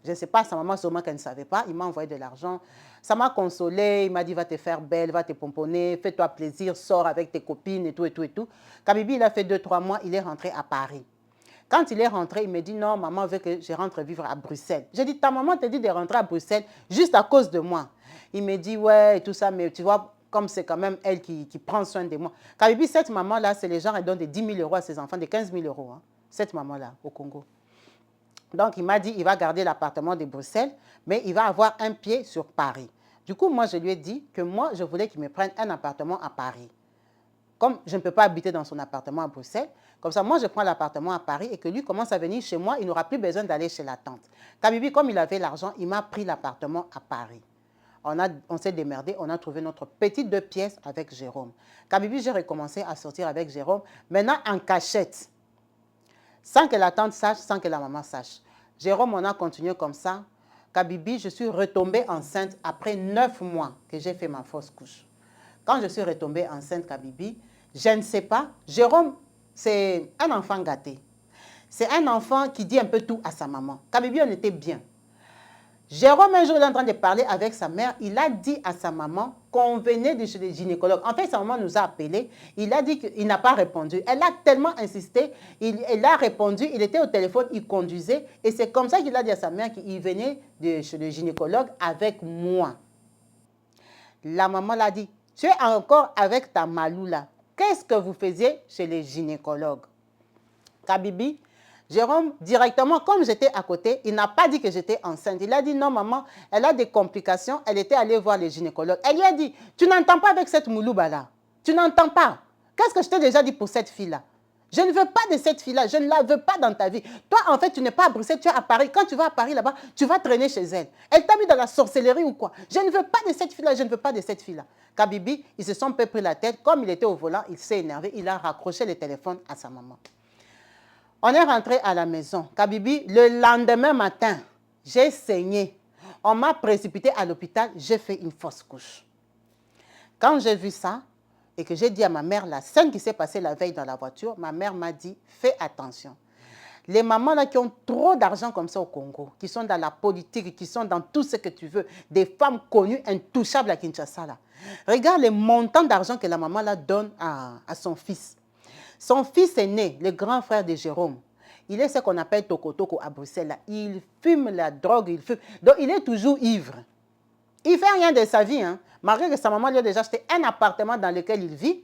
Je ne sais pas, sa maman sûrement qu'elle ne savait pas. Il m'a envoyé de l'argent. Ça m'a consolé. Il m'a dit, va te faire belle, va te pomponner, fais-toi plaisir, sors avec tes copines et tout, et tout, et tout. Kabibi, il a fait 2-3 mois, il est rentré à Paris. Quand il est rentré, il me dit, non, maman veut que je rentre vivre à Bruxelles. J'ai dit, ta maman te dit de rentrer à Bruxelles juste à cause de moi. Il me dit, ouais, et tout ça, mais tu vois, comme c'est quand même elle qui prend soin de moi. Kabibi, cette maman-là, c'est les gens, elle donne de 10 000 euros à ses enfants, de 15 000 euros, hein, cette maman-là, au Congo. Donc, il m'a dit qu'il va garder l'appartement de Bruxelles, mais il va avoir un pied sur Paris. Du coup, moi, je lui ai dit que moi, je voulais qu'il me prenne un appartement à Paris. Comme je ne peux pas habiter dans son appartement à Bruxelles, comme ça, moi, je prends l'appartement à Paris et que lui commence à venir chez moi, il n'aura plus besoin d'aller chez la tante. Kabibi, comme il avait l'argent, il m'a pris l'appartement à Paris. On s'est démerdé, on a trouvé notre petite 2 pièces avec Jérôme. Kabibi, j'ai recommencé à sortir avec Jérôme, maintenant en cachette. Sans que la tante sache, sans que la maman sache. Jérôme, on a continué comme ça. Kabibi, je suis retombée enceinte après 9 mois que j'ai fait ma fausse couche. Quand je suis retombée enceinte, Kabibi, je ne sais pas. Jérôme, c'est un enfant gâté. C'est un enfant qui dit un peu tout à sa maman. Kabibi, on était bien. Jérôme, un jour, il est en train de parler avec sa mère. Il a dit à sa maman qu'on venait de chez les gynécologues. En fait, sa maman nous a appelés. Il a dit qu'il n'a pas répondu. Elle a tellement insisté. Il a répondu. Il était au téléphone, il conduisait. Et c'est comme ça qu'il a dit à sa mère qu'il venait de chez le gynécologue avec moi. La maman l'a dit, tu es encore avec ta Malou là. Qu'est-ce que vous faisiez chez les gynécologues? Kabibi, Jérôme, directement, comme j'étais à côté, il n'a pas dit que j'étais enceinte. Il a dit, non, maman, elle a des complications. Elle était allée voir les gynécologues. Elle lui a dit, tu n'entends pas avec cette Moulouba-là. Tu n'entends pas. Qu'est-ce que je t'ai déjà dit pour cette fille-là? Je ne veux pas de cette fille-là. Je ne la veux pas dans ta vie. Toi, en fait, tu n'es pas à Bruxelles, tu es à Paris. Quand tu vas à Paris, là-bas, tu vas traîner chez elle. Elle t'a mis dans la sorcellerie ou quoi? Je ne veux pas de cette fille-là. Je ne veux pas de cette fille-là. Kabibi, ils se sont un peu pris la tête. Comme il était au volant, il s'est énervé. Il a raccroché le téléphone à sa maman. On est rentré à la maison. Kabibi, le lendemain matin, j'ai saigné. On m'a précipité à l'hôpital. J'ai fait une fausse couche. Quand j'ai vu ça et que j'ai dit à ma mère la scène qui s'est passée la veille dans la voiture, ma mère m'a dit, fais attention. Les mamans là qui ont trop d'argent comme ça au Congo, qui sont dans la politique, qui sont dans tout ce que tu veux, des femmes connues, intouchables à Kinshasa là. Regarde les montants d'argent que la maman là donne à son fils. Son fils aîné, le grand frère de Jérôme, Il est ce qu'on appelle toko-toko à Bruxelles. Là. Il fume la drogue, il fume. Donc, il est toujours ivre. Il ne fait rien de sa vie. Hein. Malgré que sa maman lui a déjà acheté un appartement dans lequel il vit.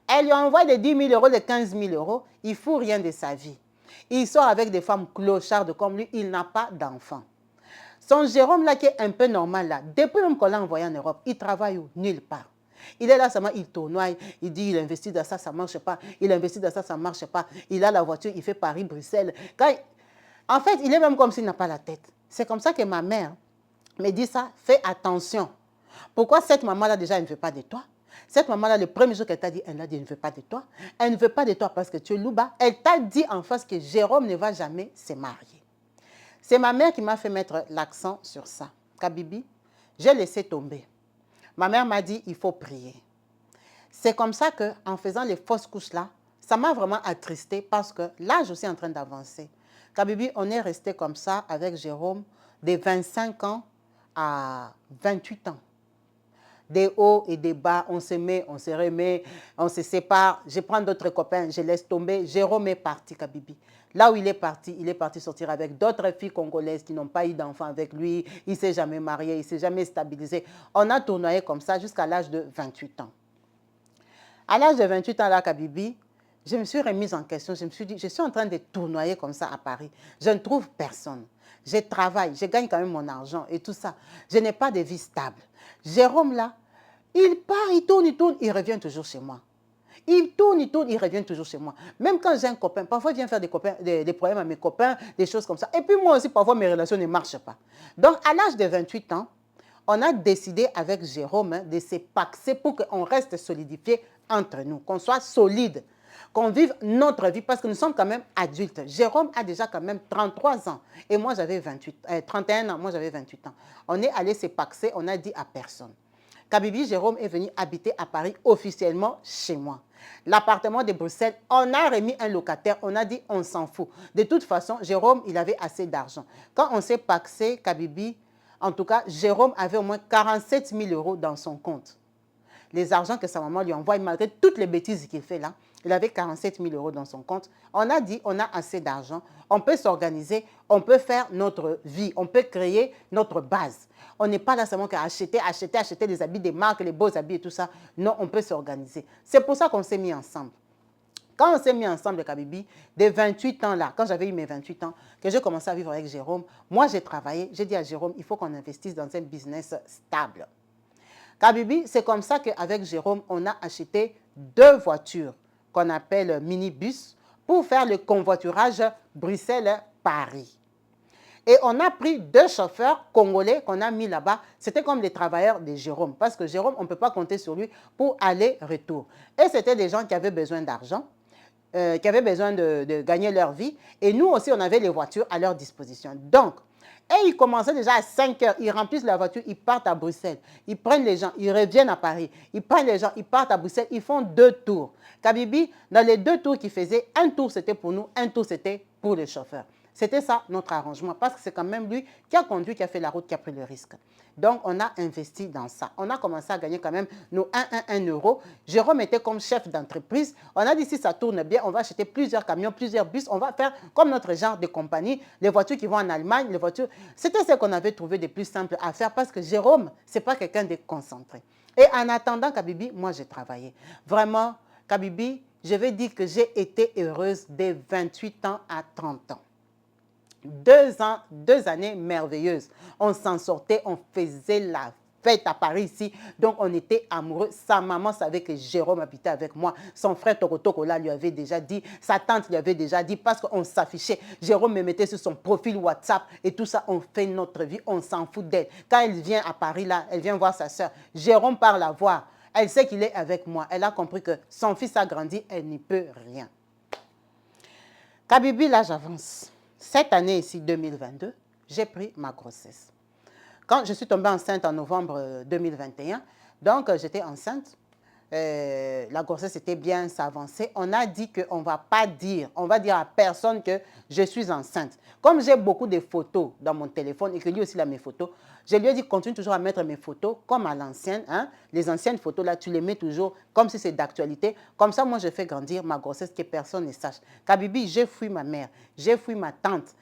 Elle lui envoie des 10 000 euros, des 15 000 euros. Il ne fout rien de sa vie. Il sort avec des femmes clochardes comme lui. Il n'a pas d'enfant. Son Jérôme, là, qui est un peu normal, là, depuis même qu'on l'a envoyé en Europe, il travaille où? Nulle part. Il est là seulement, il tournoie, il dit, il investit dans ça, ça ne marche pas. Il investit dans ça, ça ne marche pas. Il a la voiture, il fait Paris-Bruxelles. En fait, il est même comme s'il n'a pas la tête. C'est comme ça que ma mère me dit ça, fais attention. Pourquoi cette maman-là, déjà, elle ne veut pas de toi? Cette maman-là, le premier jour qu'elle t'a dit, elle a dit, elle ne veut pas de toi. Elle ne veut pas de toi parce que tu es louba. Elle t'a dit en face que Jérôme ne va jamais se marier. C'est ma mère qui m'a fait mettre l'accent sur ça. Kabibi, j'ai laissé tomber. Ma mère m'a dit, il faut prier. C'est comme ça qu'en faisant les fausses couches là, ça m'a vraiment attristée parce que là, je suis en train d'avancer. Kabibi, on est resté comme ça avec Jérôme de 25 ans à 28 ans. Des hauts et des bas, on se met, on se remet, on se sépare. Je prends d'autres copains, je laisse tomber. Jérôme est parti, Kabibi. Là où il est parti sortir avec d'autres filles congolaises qui n'ont pas eu d'enfants avec lui. Il ne s'est jamais marié, il ne s'est jamais stabilisé. On a tournoyé comme ça jusqu'à l'âge de 28 ans. À l'âge de 28 ans, là, Kabibi, je me suis remise en question. Je me suis dit, je suis en train de tournoyer comme ça à Paris. Je ne trouve personne. Je travaille, je gagne quand même mon argent et tout ça. Je n'ai pas de vie stable. Jérôme, là, il part, il tourne, il revient toujours chez moi. Il tourne, il revient toujours chez moi. Même quand j'ai un copain, parfois il vient faire des problèmes à mes copains, des choses comme ça. Et puis moi aussi, parfois mes relations ne marchent pas. Donc, à l'âge de 28 ans, on a décidé avec Jérôme de se paxer pour qu'on reste solidifié entre nous, qu'on soit solide, qu'on vive notre vie parce que nous sommes quand même adultes. Jérôme a déjà quand même 33 ans et moi j'avais 31 ans, moi j'avais 28 ans. On est allé se paxer, on n'a dit à personne. Kabibi, Jérôme est venu habiter à Paris officiellement chez moi. L'appartement de Bruxelles, on a remis un locataire, on a dit on s'en fout. De toute façon, Jérôme, il avait assez d'argent. Quand on s'est paxé, Kabibi, en tout cas, Jérôme avait au moins 47 000 euros dans son compte. Les argents que sa maman lui envoie, malgré toutes les bêtises qu'il fait là, il avait 47 000 euros dans son compte. On a dit, on a assez d'argent, on peut s'organiser, on peut faire notre vie, on peut créer notre base. On n'est pas là seulement qu'à acheter les habits des marques, les beaux habits et tout ça. Non, on peut s'organiser. C'est pour ça qu'on s'est mis ensemble. Quand on s'est mis ensemble, Kabibi, dès 28 ans là, quand j'avais eu mes 28 ans, que j'ai commencé à vivre avec Jérôme, moi j'ai travaillé, j'ai dit à Jérôme, il faut qu'on investisse dans un business stable. Kabibi, c'est comme ça qu'avec Jérôme, on a acheté 2 voitures qu'on appelle minibus pour faire le convoiturage Bruxelles-Paris. Et on a pris 2 chauffeurs congolais qu'on a mis là-bas. C'était comme les travailleurs de Jérôme. Parce que Jérôme, on ne peut pas compter sur lui pour aller-retour. Et c'était des gens qui avaient besoin d'argent, qui avaient besoin de gagner leur vie. Et nous aussi, on avait les voitures à leur disposition. Donc, et ils commençaient déjà à 5 heures. Ils remplissent la voiture, ils partent à Bruxelles. Ils prennent les gens, ils reviennent à Paris. Ils prennent les gens, ils partent à Bruxelles. Ils font 2 tours. Kabibi, dans les 2 tours qu'ils faisaient, un tour c'était pour nous, un tour c'était pour les chauffeurs. C'était ça notre arrangement parce que c'est quand même lui qui a conduit, qui a fait la route, qui a pris le risque. Donc, on a investi dans ça. On a commencé à gagner quand même nos 1 euro. Jérôme était comme chef d'entreprise. On a dit si ça tourne bien, on va acheter plusieurs camions, plusieurs bus. On va faire comme notre genre de compagnie, les voitures qui vont en Allemagne, les voitures. C'était ce qu'on avait trouvé de plus simple à faire parce que Jérôme, ce n'est pas quelqu'un de concentré. Et en attendant, Kabibi, moi j'ai travaillé. Vraiment, Kabibi, je vais dire que j'ai été heureuse dès 28 ans à 30 ans. 2 ans, 2 années merveilleuses. On s'en sortait, on faisait la fête à Paris ici. Donc, on était amoureux. Sa maman savait que Jérôme habitait avec moi. Son frère Tokotoko là lui avait déjà dit. Sa tante lui avait déjà dit parce qu'on s'affichait. Jérôme me mettait sur son profil WhatsApp et tout ça. On fait notre vie, on s'en fout d'elle. Quand elle vient à Paris là, elle vient voir sa soeur. Jérôme part la voir. Elle sait qu'il est avec moi. Elle a compris que son fils a grandi, elle n'y peut rien. Kabibi, là, j'avance. Cette année ici, 2022, j'ai pris ma grossesse. Quand je suis tombée enceinte en novembre 2021, donc j'étais enceinte. la grossesse était bien, ça avançait, on a dit qu'on ne va pas dire, on va dire à personne que je suis enceinte. Comme j'ai beaucoup de photos dans mon téléphone et que lui aussi il a mes photos, je lui ai dit continue toujours à mettre mes photos comme à l'ancienne. Hein? Les anciennes photos là, tu les mets toujours comme si c'est d'actualité. Comme ça, moi, je fais grandir ma grossesse que personne ne sache. Kabibi, j'ai fui ma mère, j'ai fui ma tante,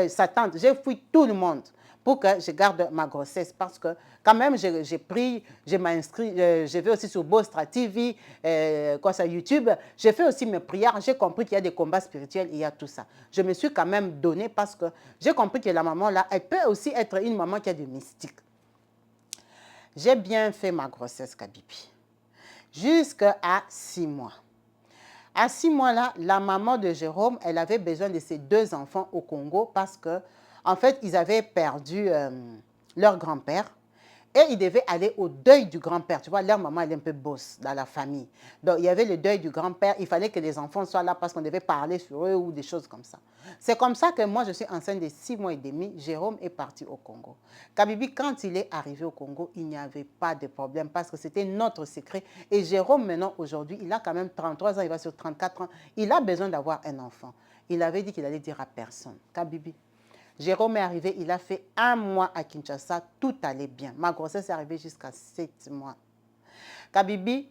sa tante, j'ai fui tout le monde pour que je garde ma grossesse parce que quand même j'ai pris, je m'inscris, je vais aussi sur Bostra TV, YouTube, j'ai fait aussi mes prières, j'ai compris qu'il y a des combats spirituels, il y a tout ça. Je me suis quand même donné parce que j'ai compris que la maman là, elle peut aussi être une maman qui a du mystique. J'ai bien fait ma grossesse, Kabibi, jusqu'à 6 mois. À 6 mois là, la maman de Jérôme, elle avait besoin de ses 2 enfants au Congo parce que en fait, ils avaient perdu leur grand-père et ils devaient aller au deuil du grand-père. Tu vois, leur maman, elle est un peu bosse dans la famille. Donc, il y avait le deuil du grand-père. Il fallait que les enfants soient là parce qu'on devait parler sur eux ou des choses comme ça. C'est comme ça que moi, je suis enceinte de 6 mois et demi. Jérôme est parti au Congo. Kabibi, quand il est arrivé au Congo, il n'y avait pas de problème parce que c'était notre secret. Et Jérôme, maintenant, aujourd'hui, il a quand même 33 ans, il va sur 34 ans. Il a besoin d'avoir un enfant. Il avait dit qu'il allait dire à personne. Kabibi, Jérôme est arrivé, il a fait 1 mois à Kinshasa, tout allait bien. Ma grossesse est arrivée jusqu'à 7 mois. Kabibi,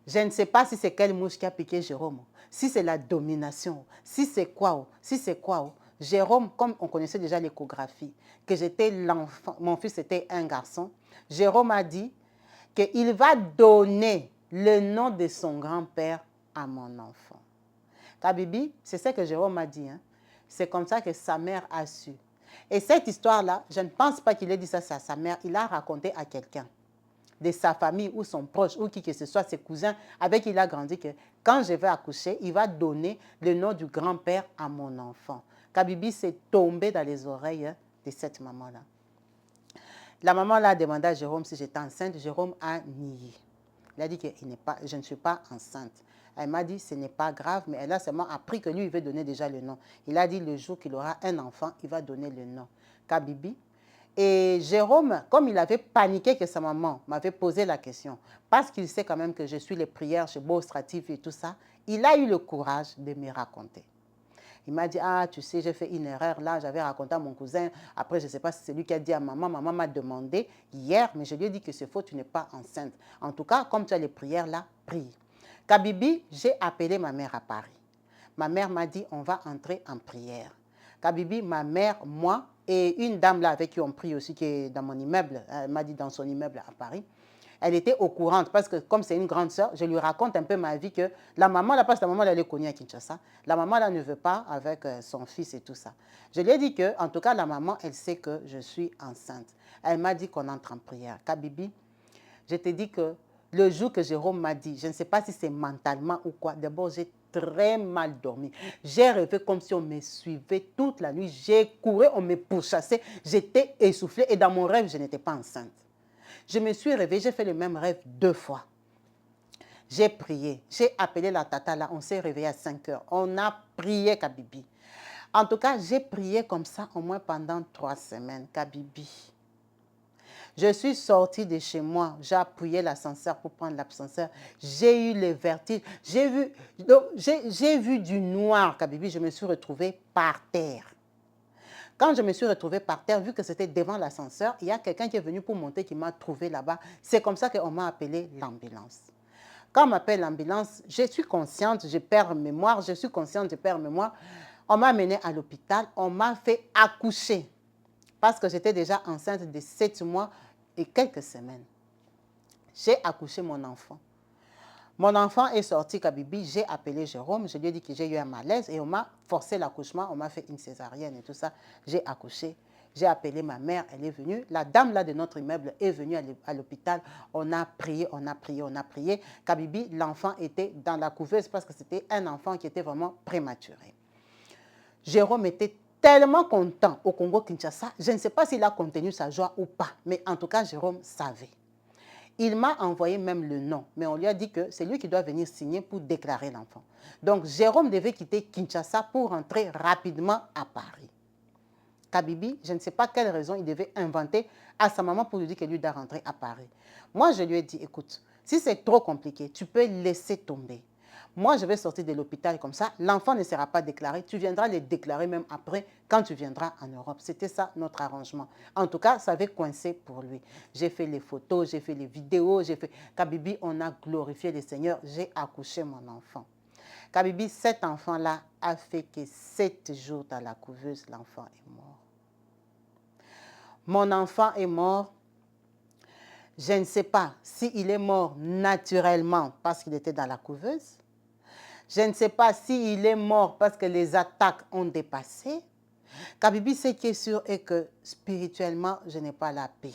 je ne sais pas si c'est quelle mouche qui a piqué Jérôme, si c'est la domination, si c'est quoi, si c'est quoi. Jérôme, comme on connaissait déjà l'échographie, que j'étais l'enfant, mon fils était un garçon, Jérôme a dit qu'il va donner le nom de son grand-père à mon enfant. Kabibi, c'est ce que Jérôme m'a dit, hein. C'est comme ça que sa mère a su. Et cette histoire-là, je ne pense pas qu'il ait dit ça à sa mère. Il a raconté à quelqu'un de sa famille ou son proche ou qui que ce soit, ses cousins avec qui il a grandi, que quand je vais accoucher, il va donner le nom du grand-père à mon enfant. Kabibi s'est tombé dans les oreilles de cette maman-là. La maman l'a demandé à Jérôme si j'étais enceinte. Jérôme a nié. Il a dit que je ne suis pas enceinte. Elle m'a dit ce n'est pas grave, mais elle a seulement appris que lui, il veut donner déjà le nom. Il a dit le jour qu'il aura un enfant, il va donner le nom. Kabibi. Et Jérôme, comme il avait paniqué que sa maman m'avait posé la question, parce qu'il sait quand même que je suis les prières chez Bostra TV et tout ça, il a eu le courage de me raconter. Il m'a dit, ah, tu sais, j'ai fait une erreur là, j'avais raconté à mon cousin. Après, je ne sais pas si c'est lui qui a dit à maman. Maman m'a demandé hier, mais je lui ai dit que c'est faux, tu n'es pas enceinte. En tout cas, comme tu as les prières là, prie. Kabibi, j'ai appelé ma mère à Paris. Ma mère m'a dit, on va entrer en prière. Kabibi, ma mère, moi et une dame là avec qui on prie aussi, qui est dans mon immeuble, elle m'a dit dans son immeuble à Paris, elle était au courant parce que comme c'est une grande sœur, je lui raconte un peu ma vie que la maman là, parce que la maman là, elle est connue à Kinshasa, la maman là ne veut pas avec son fils et tout ça. Je lui ai dit que, en tout cas, la maman, elle sait que je suis enceinte. Elle m'a dit qu'on entre en prière. Kabibi, je te dis que le jour que Jérôme m'a dit, je ne sais pas si c'est mentalement ou quoi, d'abord j'ai très mal dormi. J'ai rêvé comme si on me suivait toute la nuit. J'ai couru, on me pourchassait, j'étais essoufflée et dans mon rêve, je n'étais pas enceinte. Je me suis réveillée, j'ai fait le même rêve 2 fois. J'ai prié, j'ai appelé la tata là, on s'est réveillé à 5 heures. On a prié Kabibi. En tout cas, j'ai prié comme ça au moins pendant 3 semaines, Kabibi. Je suis sortie de chez moi, j'ai appuyé l'ascenseur pour prendre l'ascenseur. J'ai eu les vertiges, j'ai vu du noir, Kabibi, je me suis retrouvée par terre. Quand je me suis retrouvée par terre, vu que c'était devant l'ascenseur, il y a quelqu'un qui est venu pour monter, qui m'a trouvée là-bas. C'est comme ça qu'on m'a appelé l'ambulance. Quand on m'appelle l'ambulance, je suis consciente, je perds mémoire, je suis consciente, je perds mémoire. On m'a amenée à l'hôpital, on m'a fait accoucher parce que j'étais déjà enceinte de 7 mois et quelques semaines. J'ai accouché mon enfant. Mon enfant est sorti, Kabibi, j'ai appelé Jérôme, je lui ai dit que j'ai eu un malaise et on m'a forcé l'accouchement, on m'a fait une césarienne et tout ça. J'ai accouché, j'ai appelé ma mère, elle est venue. La dame là de notre immeuble est venue à l'hôpital. On a prié, on a prié, on a prié. Kabibi, l'enfant était dans la couveuse parce que c'était un enfant qui était vraiment prématuré. Jérôme était tellement content au Congo-Kinshasa. Je ne sais pas s'il a contenu sa joie ou pas, mais en tout cas, Jérôme savait. Il m'a envoyé même le nom, mais on lui a dit que c'est lui qui doit venir signer pour déclarer l'enfant. Donc, Jérôme devait quitter Kinshasa pour rentrer rapidement à Paris. Kabibi, je ne sais pas quelle raison il devait inventer à sa maman pour lui dire que lui doit rentrer à Paris. Moi, je lui ai dit, écoute, Si c'est trop compliqué, tu peux laisser tomber. Moi, je vais sortir de l'hôpital comme ça. L'enfant ne sera pas déclaré. Tu viendras le déclarer même après, quand tu viendras en Europe. C'était ça notre arrangement. En tout cas, ça avait coincé pour lui. J'ai fait les photos, j'ai fait les vidéos, j'ai fait... Kabibi, on a glorifié le Seigneur. J'ai accouché mon enfant. Kabibi, cet enfant-là a fait que 7 jours dans la couveuse, l'enfant est mort. Mon enfant est mort. Je ne sais pas s'il est mort naturellement parce qu'il était dans la couveuse. Je ne sais pas s'il est mort parce que les attaques ont dépassé. Kabibi, ce qui est sûr est que spirituellement, je n'ai pas la paix.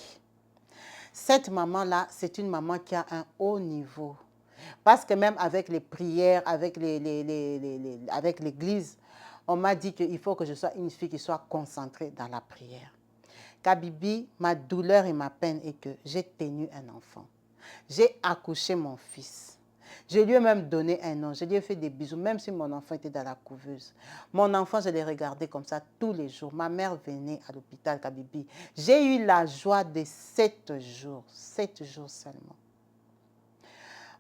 Cette maman-là, c'est une maman qui a un haut niveau. Parce que même avec les prières, avec l'église, on m'a dit qu'il faut que je sois une fille qui soit concentrée dans la prière. Kabibi, ma douleur et ma peine est que j'ai tenu un enfant. J'ai accouché mon fils. Je lui ai même donné un nom. Je lui ai fait des bisous, même si mon enfant était dans la couveuse. Mon enfant, je l'ai regardé comme ça tous les jours. Ma mère venait à l'hôpital Kabibi. J'ai eu la joie de 7 jours. 7 jours seulement.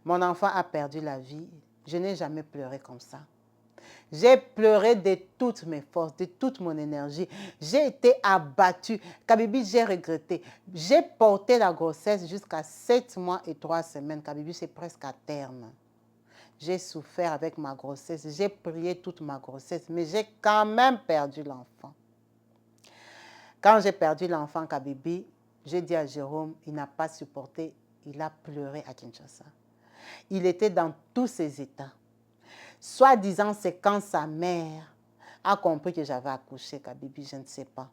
Mon enfant a perdu la vie. Je n'ai jamais pleuré comme ça. J'ai pleuré de toutes mes forces, de toute mon énergie. J'ai été abattue. Kabibi, j'ai regretté. J'ai porté la grossesse jusqu'à 7 mois et 3 semaines. Kabibi, c'est presque à terme. J'ai souffert avec ma grossesse. J'ai prié toute ma grossesse, mais j'ai quand même perdu l'enfant. Quand j'ai perdu l'enfant, Kabibi, j'ai dit à Jérôme, il n'a pas supporté. Il a pleuré à Kinshasa. Il était dans tous ses états. Soi-disant, c'est quand sa mère a compris que j'avais accouché, Kabibi, je ne sais pas.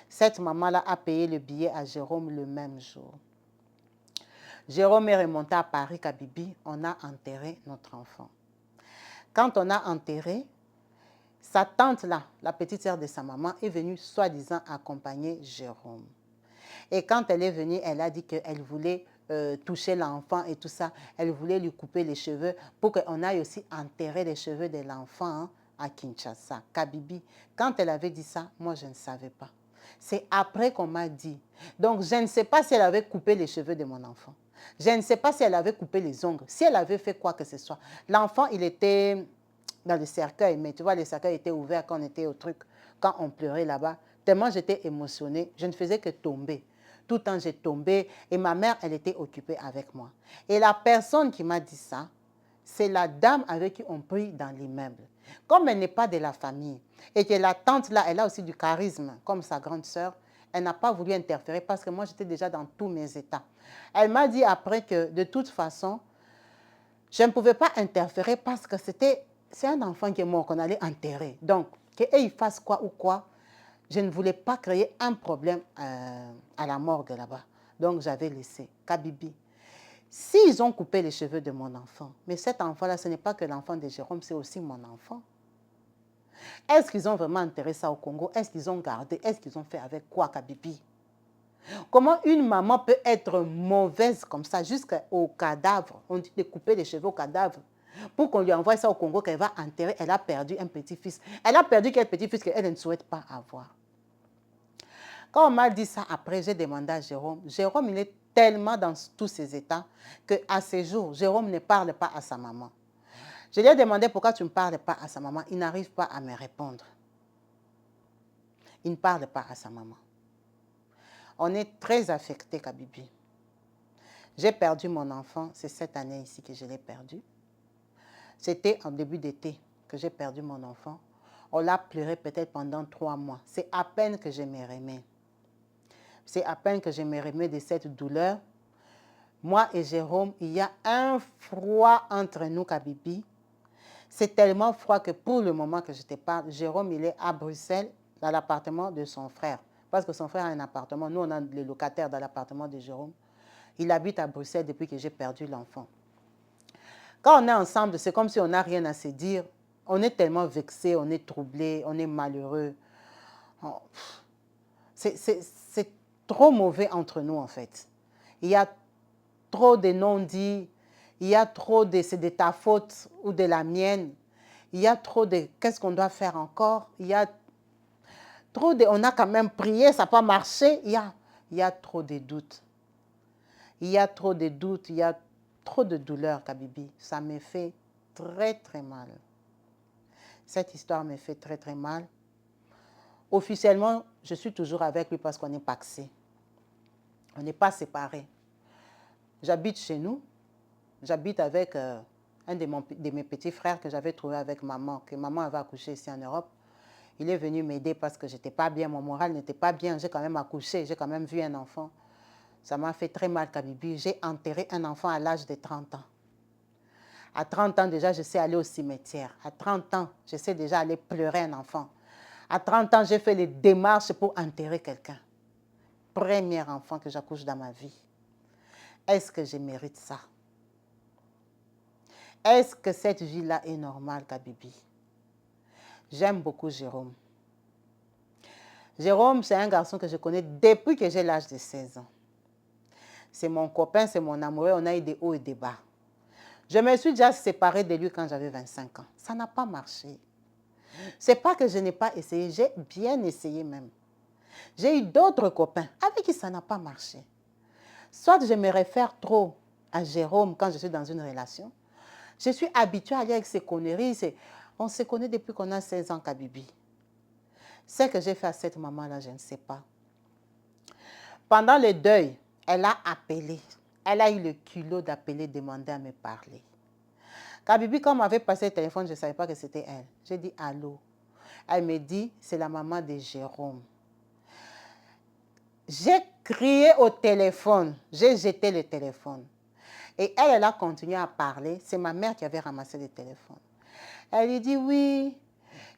Cette maman-là a payé le billet à Jérôme le même jour. Jérôme est remonté à Paris, Kabibi, on a enterré notre enfant. Quand on a enterré, sa tante-là, la petite sœur de sa maman, est venue soi-disant accompagner Jérôme. Et quand elle est venue, elle a dit qu'elle voulait toucher l'enfant et tout ça. Elle voulait lui couper les cheveux pour qu'on aille aussi enterrer les cheveux de l'enfant à Kinshasa, Kabibi. Quand elle avait dit ça, moi, je ne savais pas. C'est après qu'on m'a dit. Donc, je ne sais pas si elle avait coupé les cheveux de mon enfant. Je ne sais pas si elle avait coupé les ongles, si elle avait fait quoi que ce soit. L'enfant, il était dans le cercueil, mais tu vois, le cercueil était ouvert quand on était au truc, quand on pleurait là-bas. Tellement j'étais émotionnée, je ne faisais que tomber. Tout le temps, j'ai tombé et ma mère, elle était occupée avec moi. Et la personne qui m'a dit ça, c'est la dame avec qui on prie dans l'immeuble. Comme elle n'est pas de la famille et que la tante là, elle a aussi du charisme, comme sa grande sœur, elle n'a pas voulu interférer parce que moi, j'étais déjà dans tous mes états. Elle m'a dit après que de toute façon, je ne pouvais pas interférer parce que c'est un enfant qui est mort qu'on allait enterrer. Donc, qu'ils fassent quoi ou quoi, je ne voulais pas créer un problème à la morgue là-bas. Donc, j'avais laissé. Kabibi, s'ils ont coupé les cheveux de mon enfant, mais cet enfant-là, ce n'est pas que l'enfant de Jérôme, c'est aussi mon enfant. Est-ce qu'ils ont vraiment enterré ça au Congo? Est-ce qu'ils ont gardé? Est-ce qu'ils ont fait avec quoi, Kabibi? Comment une maman peut être mauvaise comme ça jusqu'au cadavre? On dit de couper les cheveux au cadavre pour qu'on lui envoie ça au Congo qu'elle va enterrer. Elle a perdu un petit-fils. Elle a perdu quel petit-fils qu'elle ne souhaite pas avoir. Quand on m'a dit ça après, j'ai demandé à Jérôme. Jérôme, il est tellement dans tous ses états qu'à ces jours, Jérôme ne parle pas à sa maman. Je lui ai demandé pourquoi tu ne parles pas à sa maman. Il n'arrive pas à me répondre. Il ne parle pas à sa maman. On est très affecté, Kabibi. J'ai perdu mon enfant, c'est cette année ici que je l'ai perdu. C'était en début d'été que j'ai perdu mon enfant. On l'a pleuré peut-être pendant 3 mois. C'est à peine que je me remets. C'est à peine que je me remets de cette douleur. Moi et Jérôme, il y a un froid entre nous, Kabibi. C'est tellement froid que pour le moment que je te parle, Jérôme, il est à Bruxelles, dans l'appartement de son frère. Parce que son frère a un appartement. Nous, on a les locataires dans l'appartement de Jérôme. Il habite à Bruxelles depuis que j'ai perdu l'enfant. Quand on est ensemble, c'est comme si on n'a rien à se dire. On est tellement vexé, on est troublé, on est malheureux. C'est trop mauvais entre nous, en fait. Il y a trop de non-dits. Il y a trop de c'est de ta faute ou de la mienne. Il y a trop de qu'est-ce qu'on doit faire encore. Il y a trop de on a quand même prié, ça n'a pas marché. Il y a trop de doutes. Il y a trop de doutes. Il y a trop de douleur, Kabibi. Ça me fait très, très mal. Cette histoire me fait très, très mal. Officiellement, je suis toujours avec lui parce qu'on est paxés. On n'est pas séparés. J'habite chez nous. J'habite avec un de mes petits frères que j'avais trouvé avec maman, que maman avait accouché ici en Europe. Il est venu m'aider parce que je n'étais pas bien, mon moral n'était pas bien. J'ai quand même accouché, j'ai quand même vu un enfant. Ça m'a fait très mal, Kabibi. J'ai enterré un enfant à l'âge de 30 ans. À 30 ans déjà, je sais aller au cimetière. À 30 ans, je sais déjà aller pleurer un enfant. À 30 ans, j'ai fait les démarches pour enterrer quelqu'un. Premier enfant que j'accouche dans ma vie. Est-ce que je mérite ça? Est-ce que cette vie-là est normale, Kabibi? J'aime beaucoup Jérôme. Jérôme, c'est un garçon que je connais depuis que j'ai l'âge de 16 ans. C'est mon copain, c'est mon amoureux, on a eu des hauts et des bas. Je me suis déjà séparée de lui quand j'avais 25 ans. Ça n'a pas marché. Ce n'est pas que je n'ai pas essayé, j'ai bien essayé même. J'ai eu d'autres copains avec qui ça n'a pas marché. Soit je me réfère trop à Jérôme quand je suis dans une relation. Je suis habituée à aller avec ses conneries. On se connaît depuis qu'on a 16 ans, Kabibi. Ce que j'ai fait à cette maman-là, je ne sais pas. Pendant le deuil, elle a appelé. Elle a eu le culot d'appeler, demander à me parler. Kabibi, quand on m'avait passé le téléphone, je ne savais pas que c'était elle. J'ai dit allô. Elle me dit, c'est la maman de Jérôme. J'ai crié au téléphone. J'ai jeté le téléphone. Et elle a continué à parler. C'est ma mère qui avait ramassé le téléphone. Elle lui dit, oui,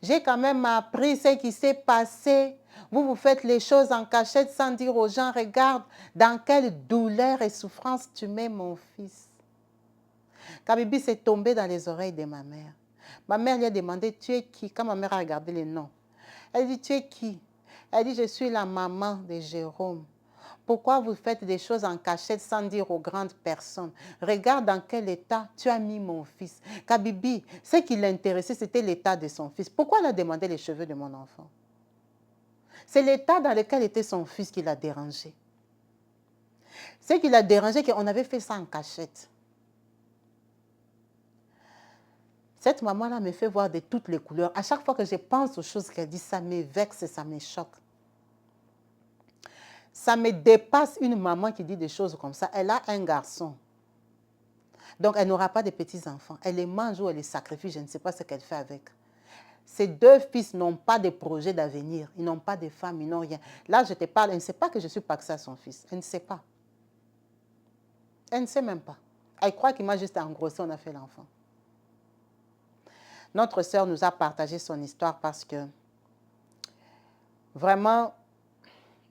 j'ai quand même appris ce qui s'est passé. Vous faites les choses en cachette sans dire aux gens, regarde dans quelle douleur et souffrance tu mets mon fils. Kabibi s'est tombé dans les oreilles de ma mère. Ma mère lui a demandé, tu es qui? Quand ma mère a regardé les noms, elle dit, tu es qui? Elle dit, je suis la maman de Jérôme. Pourquoi vous faites des choses en cachette sans dire aux grandes personnes? Regarde dans quel état tu as mis mon fils. Kabibi, ce qui l'intéressait, c'était l'état de son fils. Pourquoi elle a demandé les cheveux de mon enfant? C'est l'état dans lequel était son fils qui l'a dérangé. Ce qui l'a dérangé, c'est qu'on avait fait ça en cachette. Cette maman-là me fait voir de toutes les couleurs. À chaque fois que je pense aux choses qu'elle dit, ça me vexe et ça me choque. Ça me dépasse une maman qui dit des choses comme ça. Elle a un garçon. Donc, elle n'aura pas de petits-enfants. Elle les mange ou elle les sacrifie. Je ne sais pas ce qu'elle fait avec. Ces deux fils n'ont pas de projet d'avenir. Ils n'ont pas de femme, ils n'ont rien. Là, je te parle, elle ne sait pas que je suis paxée à son fils. Elle ne sait pas. Elle ne sait même pas. Elle croit qu'il m'a juste engrossé, on a fait l'enfant. Notre sœur nous a partagé son histoire parce que vraiment,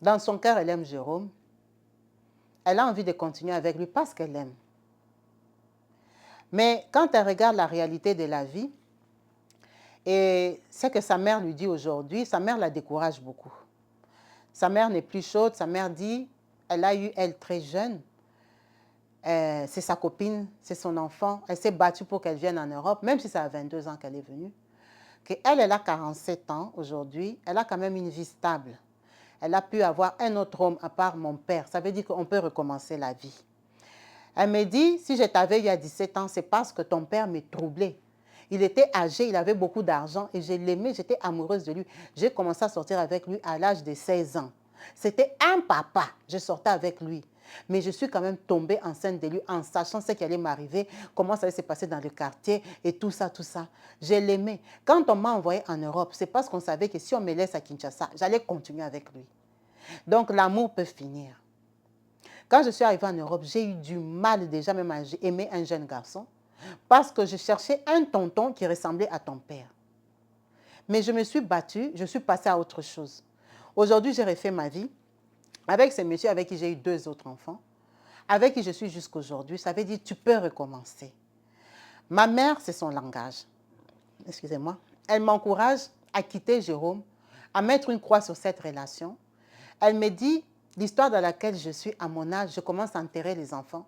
dans son cœur, elle aime Jérôme. Elle a envie de continuer avec lui parce qu'elle l'aime. Mais quand elle regarde la réalité de la vie, et ce que sa mère lui dit aujourd'hui, sa mère la décourage beaucoup. Sa mère n'est plus chaude, sa mère dit, elle a eu elle très jeune, c'est sa copine, c'est son enfant, elle s'est battue pour qu'elle vienne en Europe, même si ça a 22 ans qu'elle est venue. Elle a 47 ans aujourd'hui, elle a quand même une vie stable. Elle a pu avoir un autre homme à part mon père, ça veut dire qu'on peut recommencer la vie. Elle me dit, si je t'avais eu à 17 ans, c'est parce que ton père me troublait. Il était âgé, il avait beaucoup d'argent et je l'aimais, j'étais amoureuse de lui. J'ai commencé à sortir avec lui à l'âge de 16 ans. C'était un papa, je sortais avec lui. Mais je suis quand même tombée enceinte de lui en sachant ce qui allait m'arriver, comment ça allait se passer dans le quartier et tout ça, tout ça. Je l'aimais. Quand on m'a envoyé en Europe, c'est parce qu'on savait que si on me laisse à Kinshasa, j'allais continuer avec lui. Donc l'amour peut finir. Quand je suis arrivée en Europe, j'ai eu du mal déjà même à aimer un jeune garçon parce que je cherchais un tonton qui ressemblait à ton père. Mais je me suis battue, je suis passée à autre chose. Aujourd'hui, j'ai refait ma vie avec ce monsieur avec qui j'ai eu 2 autres enfants, avec qui je suis jusqu'aujourd'hui. Ça veut dire tu peux recommencer. Ma mère, c'est son langage. Excusez-moi. Elle m'encourage à quitter Jérôme, à mettre une croix sur cette relation. Elle me dit, l'histoire dans laquelle je suis à mon âge, je commence à enterrer les enfants.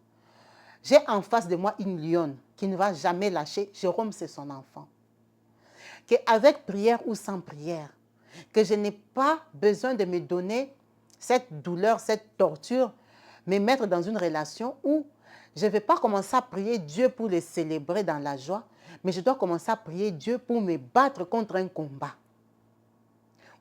J'ai en face de moi une lionne qui ne va jamais lâcher. Jérôme, c'est son enfant. Qu'avec prière ou sans prière, que je n'ai pas besoin de me donner cette douleur, cette torture, me mettre dans une relation où Je ne vais pas commencer à prier Dieu pour les célébrer dans la joie, mais je dois commencer à prier Dieu pour me battre contre un combat.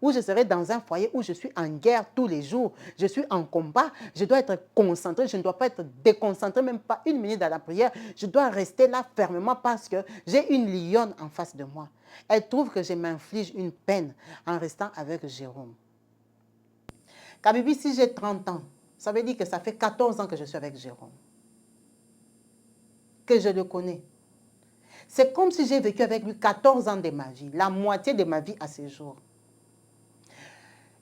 Où je serai dans un foyer où je suis en guerre tous les jours, je suis en combat, je dois être concentré, je ne dois pas être déconcentré, même pas une minute dans la prière. Je dois rester là fermement parce que j'ai une lionne en face de moi. Elle trouve que je m'inflige une peine en restant avec Jérôme. Kabibi, si j'ai 30 ans, ça veut dire que ça fait 14 ans que je suis avec Jérôme. Que je le connais. C'est comme si j'ai vécu avec lui 14 ans de ma vie, la moitié de ma vie à ce jour.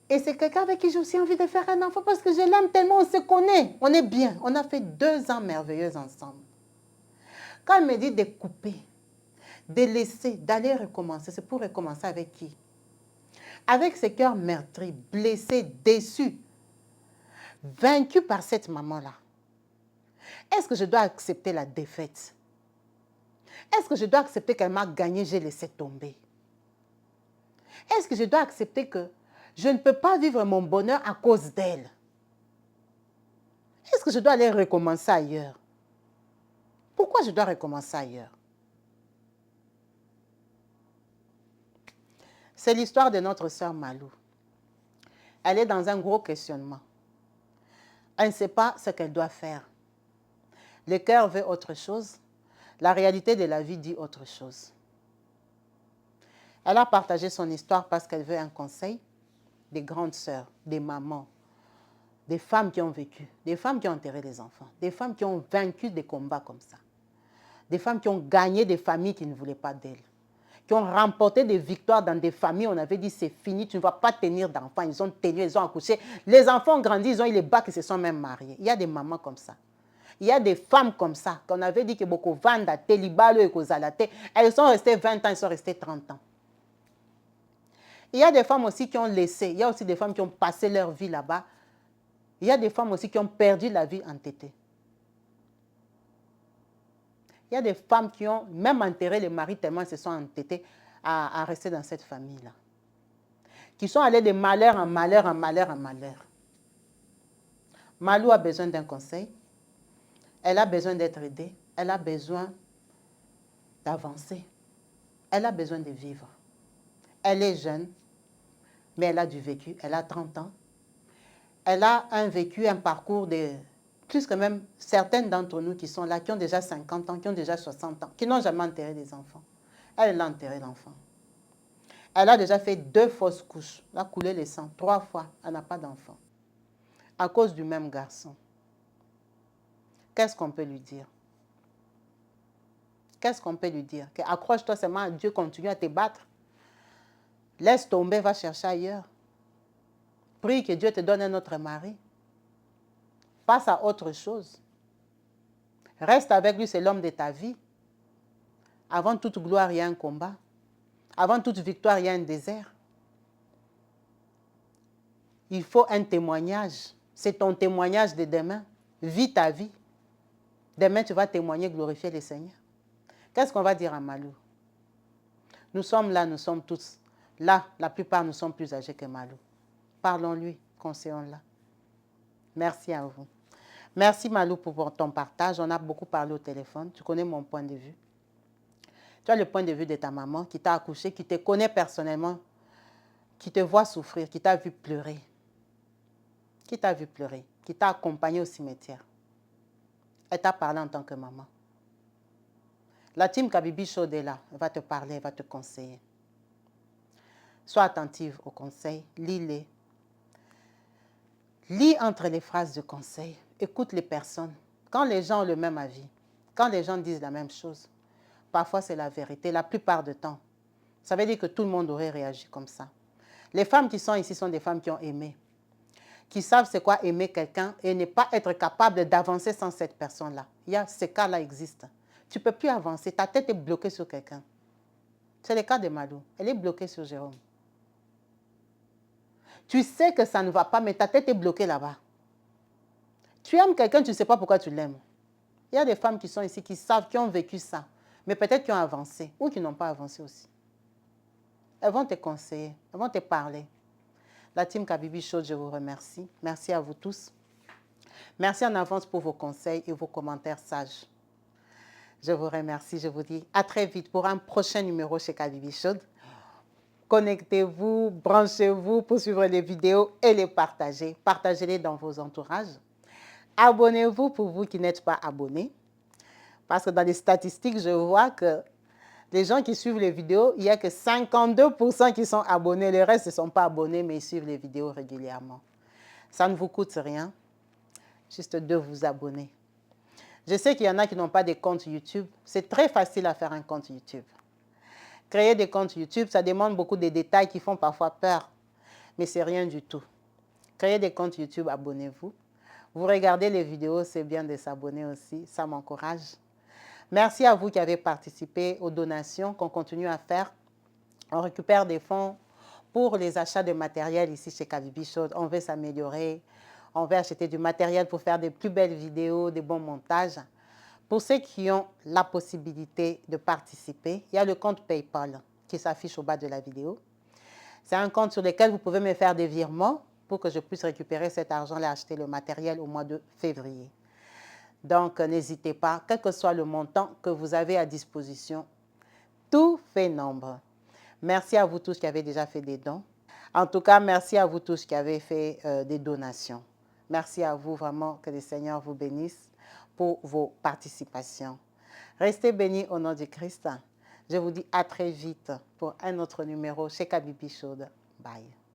Et c'est quelqu'un avec qui j'ai aussi envie de faire un enfant parce que je l'aime tellement, on se connaît, on est bien. On a fait 2 ans merveilleux ensemble. Quand il me dit de couper, de laisser, d'aller recommencer, c'est pour recommencer avec qui? Avec ce cœur meurtri, blessé, déçu, vaincu par cette maman-là. Est-ce que je dois accepter la défaite? Est-ce que je dois accepter qu'elle m'a gagné, j'ai laissé tomber? Est-ce que je dois accepter que je ne peux pas vivre mon bonheur à cause d'elle? Est-ce que je dois aller recommencer ailleurs? Pourquoi je dois recommencer ailleurs? C'est l'histoire de notre sœur Malou. Elle est dans un gros questionnement. Elle ne sait pas ce qu'elle doit faire. Le cœur veut autre chose. La réalité de la vie dit autre chose. Elle a partagé son histoire parce qu'elle veut un conseil des grandes sœurs, des mamans, des femmes qui ont vécu, des femmes qui ont enterré les enfants, des femmes qui ont vaincu des combats comme ça, des femmes qui ont gagné des familles qui ne voulaient pas d'elles, qui ont remporté des victoires dans des familles, on avait dit c'est fini, tu ne vas pas tenir d'enfants, ils ont tenu, ils ont accouché, les enfants ont grandi, ils ont eu les bacs, ils se sont même mariés. Il y a des mamans comme ça. Il y a des femmes comme ça, qu'on avait dit que beaucoup vendent à Telibalo et Kozalate, elles sont restées 20 ans, elles sont restées 30 ans. Il y a des femmes aussi qui ont laissé, il y a aussi des femmes qui ont passé leur vie là-bas. Il y a des femmes aussi qui ont perdu la vie entêtée. Il y a des femmes qui ont même enterré les maris tellement elles se sont entêtées à rester dans cette famille-là. Qui sont allées de malheur en malheur, en malheur, en malheur. Malou a besoin d'un conseil. Elle a besoin d'être aidée. Elle a besoin d'avancer. Elle a besoin de vivre. Elle est jeune, mais elle a du vécu. Elle a 30 ans. Elle a un vécu, un parcours de plus que même certaines d'entre nous qui sont là, qui ont déjà 50 ans, qui ont déjà 60 ans, qui n'ont jamais enterré des enfants. Elle a enterré l'enfant. Elle a déjà fait 2 fausses couches. Elle a coulé le sang 3 fois. Elle n'a pas d'enfant. À cause du même garçon. Qu'est-ce qu'on peut lui dire? Qu'est-ce qu'on peut lui dire? Accroche-toi seulement à Dieu, continue à te battre. Laisse tomber, va chercher ailleurs. Prie que Dieu te donne un autre mari. Passe à autre chose. Reste avec lui, c'est l'homme de ta vie. Avant toute gloire, il y a un combat. Avant toute victoire, il y a un désert. Il faut un témoignage. C'est ton témoignage de demain. Vis ta vie. Demain, tu vas témoigner, glorifier le Seigneur. Qu'est-ce qu'on va dire à Malou? Nous sommes là, nous sommes tous là. La plupart, nous sommes plus âgés que Malou. Parlons-lui, conseillons-la. Merci à vous. Merci Malou pour ton partage. On a beaucoup parlé au téléphone. Tu connais mon point de vue. Tu as le point de vue de ta maman qui t'a accouché, qui te connaît personnellement, qui te voit souffrir, qui t'a vu pleurer. Qui t'a vu pleurer, qui t'a accompagné au cimetière. Elle t'a parlé en tant que maman. La team Kabibi Show est là. Elle va te parler, elle va te conseiller. Sois attentive aux conseils, lis-les. Lis entre les phrases de conseil. Écoute les personnes. Quand les gens ont le même avis, quand les gens disent la même chose, parfois c'est la vérité, la plupart du temps. Ça veut dire que tout le monde aurait réagi comme ça. Les femmes qui sont ici sont des femmes qui ont aimé, qui savent c'est quoi aimer quelqu'un et ne pas être capable d'avancer sans cette personne-là. Ces cas-là existent. Tu ne peux plus avancer, ta tête est bloquée sur quelqu'un. C'est le cas de Malou. Elle est bloquée sur Jérôme. Tu sais que ça ne va pas, mais ta tête est bloquée là-bas. Tu aimes quelqu'un, tu ne sais pas pourquoi tu l'aimes. Il y a des femmes qui sont ici, qui savent, qui ont vécu ça, mais peut-être qui ont avancé ou qui n'ont pas avancé aussi. Elles vont te conseiller, elles vont te parler. La team Kabibi Show, je vous remercie. Merci à vous tous. Merci en avance pour vos conseils et vos commentaires sages. Je vous remercie, je vous dis à très vite pour un prochain numéro chez Kabibi Show. Connectez-vous, branchez-vous pour suivre les vidéos et les partager. Partagez-les dans vos entourages. Abonnez-vous pour vous qui n'êtes pas abonnés. Parce que dans les statistiques, je vois que les gens qui suivent les vidéos, il n'y a que 52% qui sont abonnés. Le reste ne sont pas abonnés, mais ils suivent les vidéos régulièrement. Ça ne vous coûte rien, juste de vous abonner. Je sais qu'il y en a qui n'ont pas de compte YouTube. C'est très facile à faire un compte YouTube. Créer des comptes YouTube, ça demande beaucoup de détails qui font parfois peur. Mais c'est rien du tout. Créez des comptes YouTube, abonnez-vous. Vous regardez les vidéos, c'est bien de s'abonner aussi. Ça m'encourage. Merci à vous qui avez participé aux donations qu'on continue à faire. On récupère des fonds pour les achats de matériel ici chez Kabibi Show. On veut s'améliorer. On veut acheter du matériel pour faire des plus belles vidéos, des bons montages. Pour ceux qui ont la possibilité de participer, il y a le compte PayPal qui s'affiche au bas de la vidéo. C'est un compte sur lequel vous pouvez me faire des virements pour que je puisse récupérer cet argent et acheter le matériel au mois de février. Donc, n'hésitez pas, quel que soit le montant que vous avez à disposition, tout fait nombre. Merci à vous tous qui avez déjà fait des dons. En tout cas, merci à vous tous qui avez fait des donations. Merci à vous vraiment, que le Seigneur vous bénisse pour vos participations. Restez bénis au nom du Christ. Je vous dis à très vite pour un autre numéro chez Kabibi Show. Bye.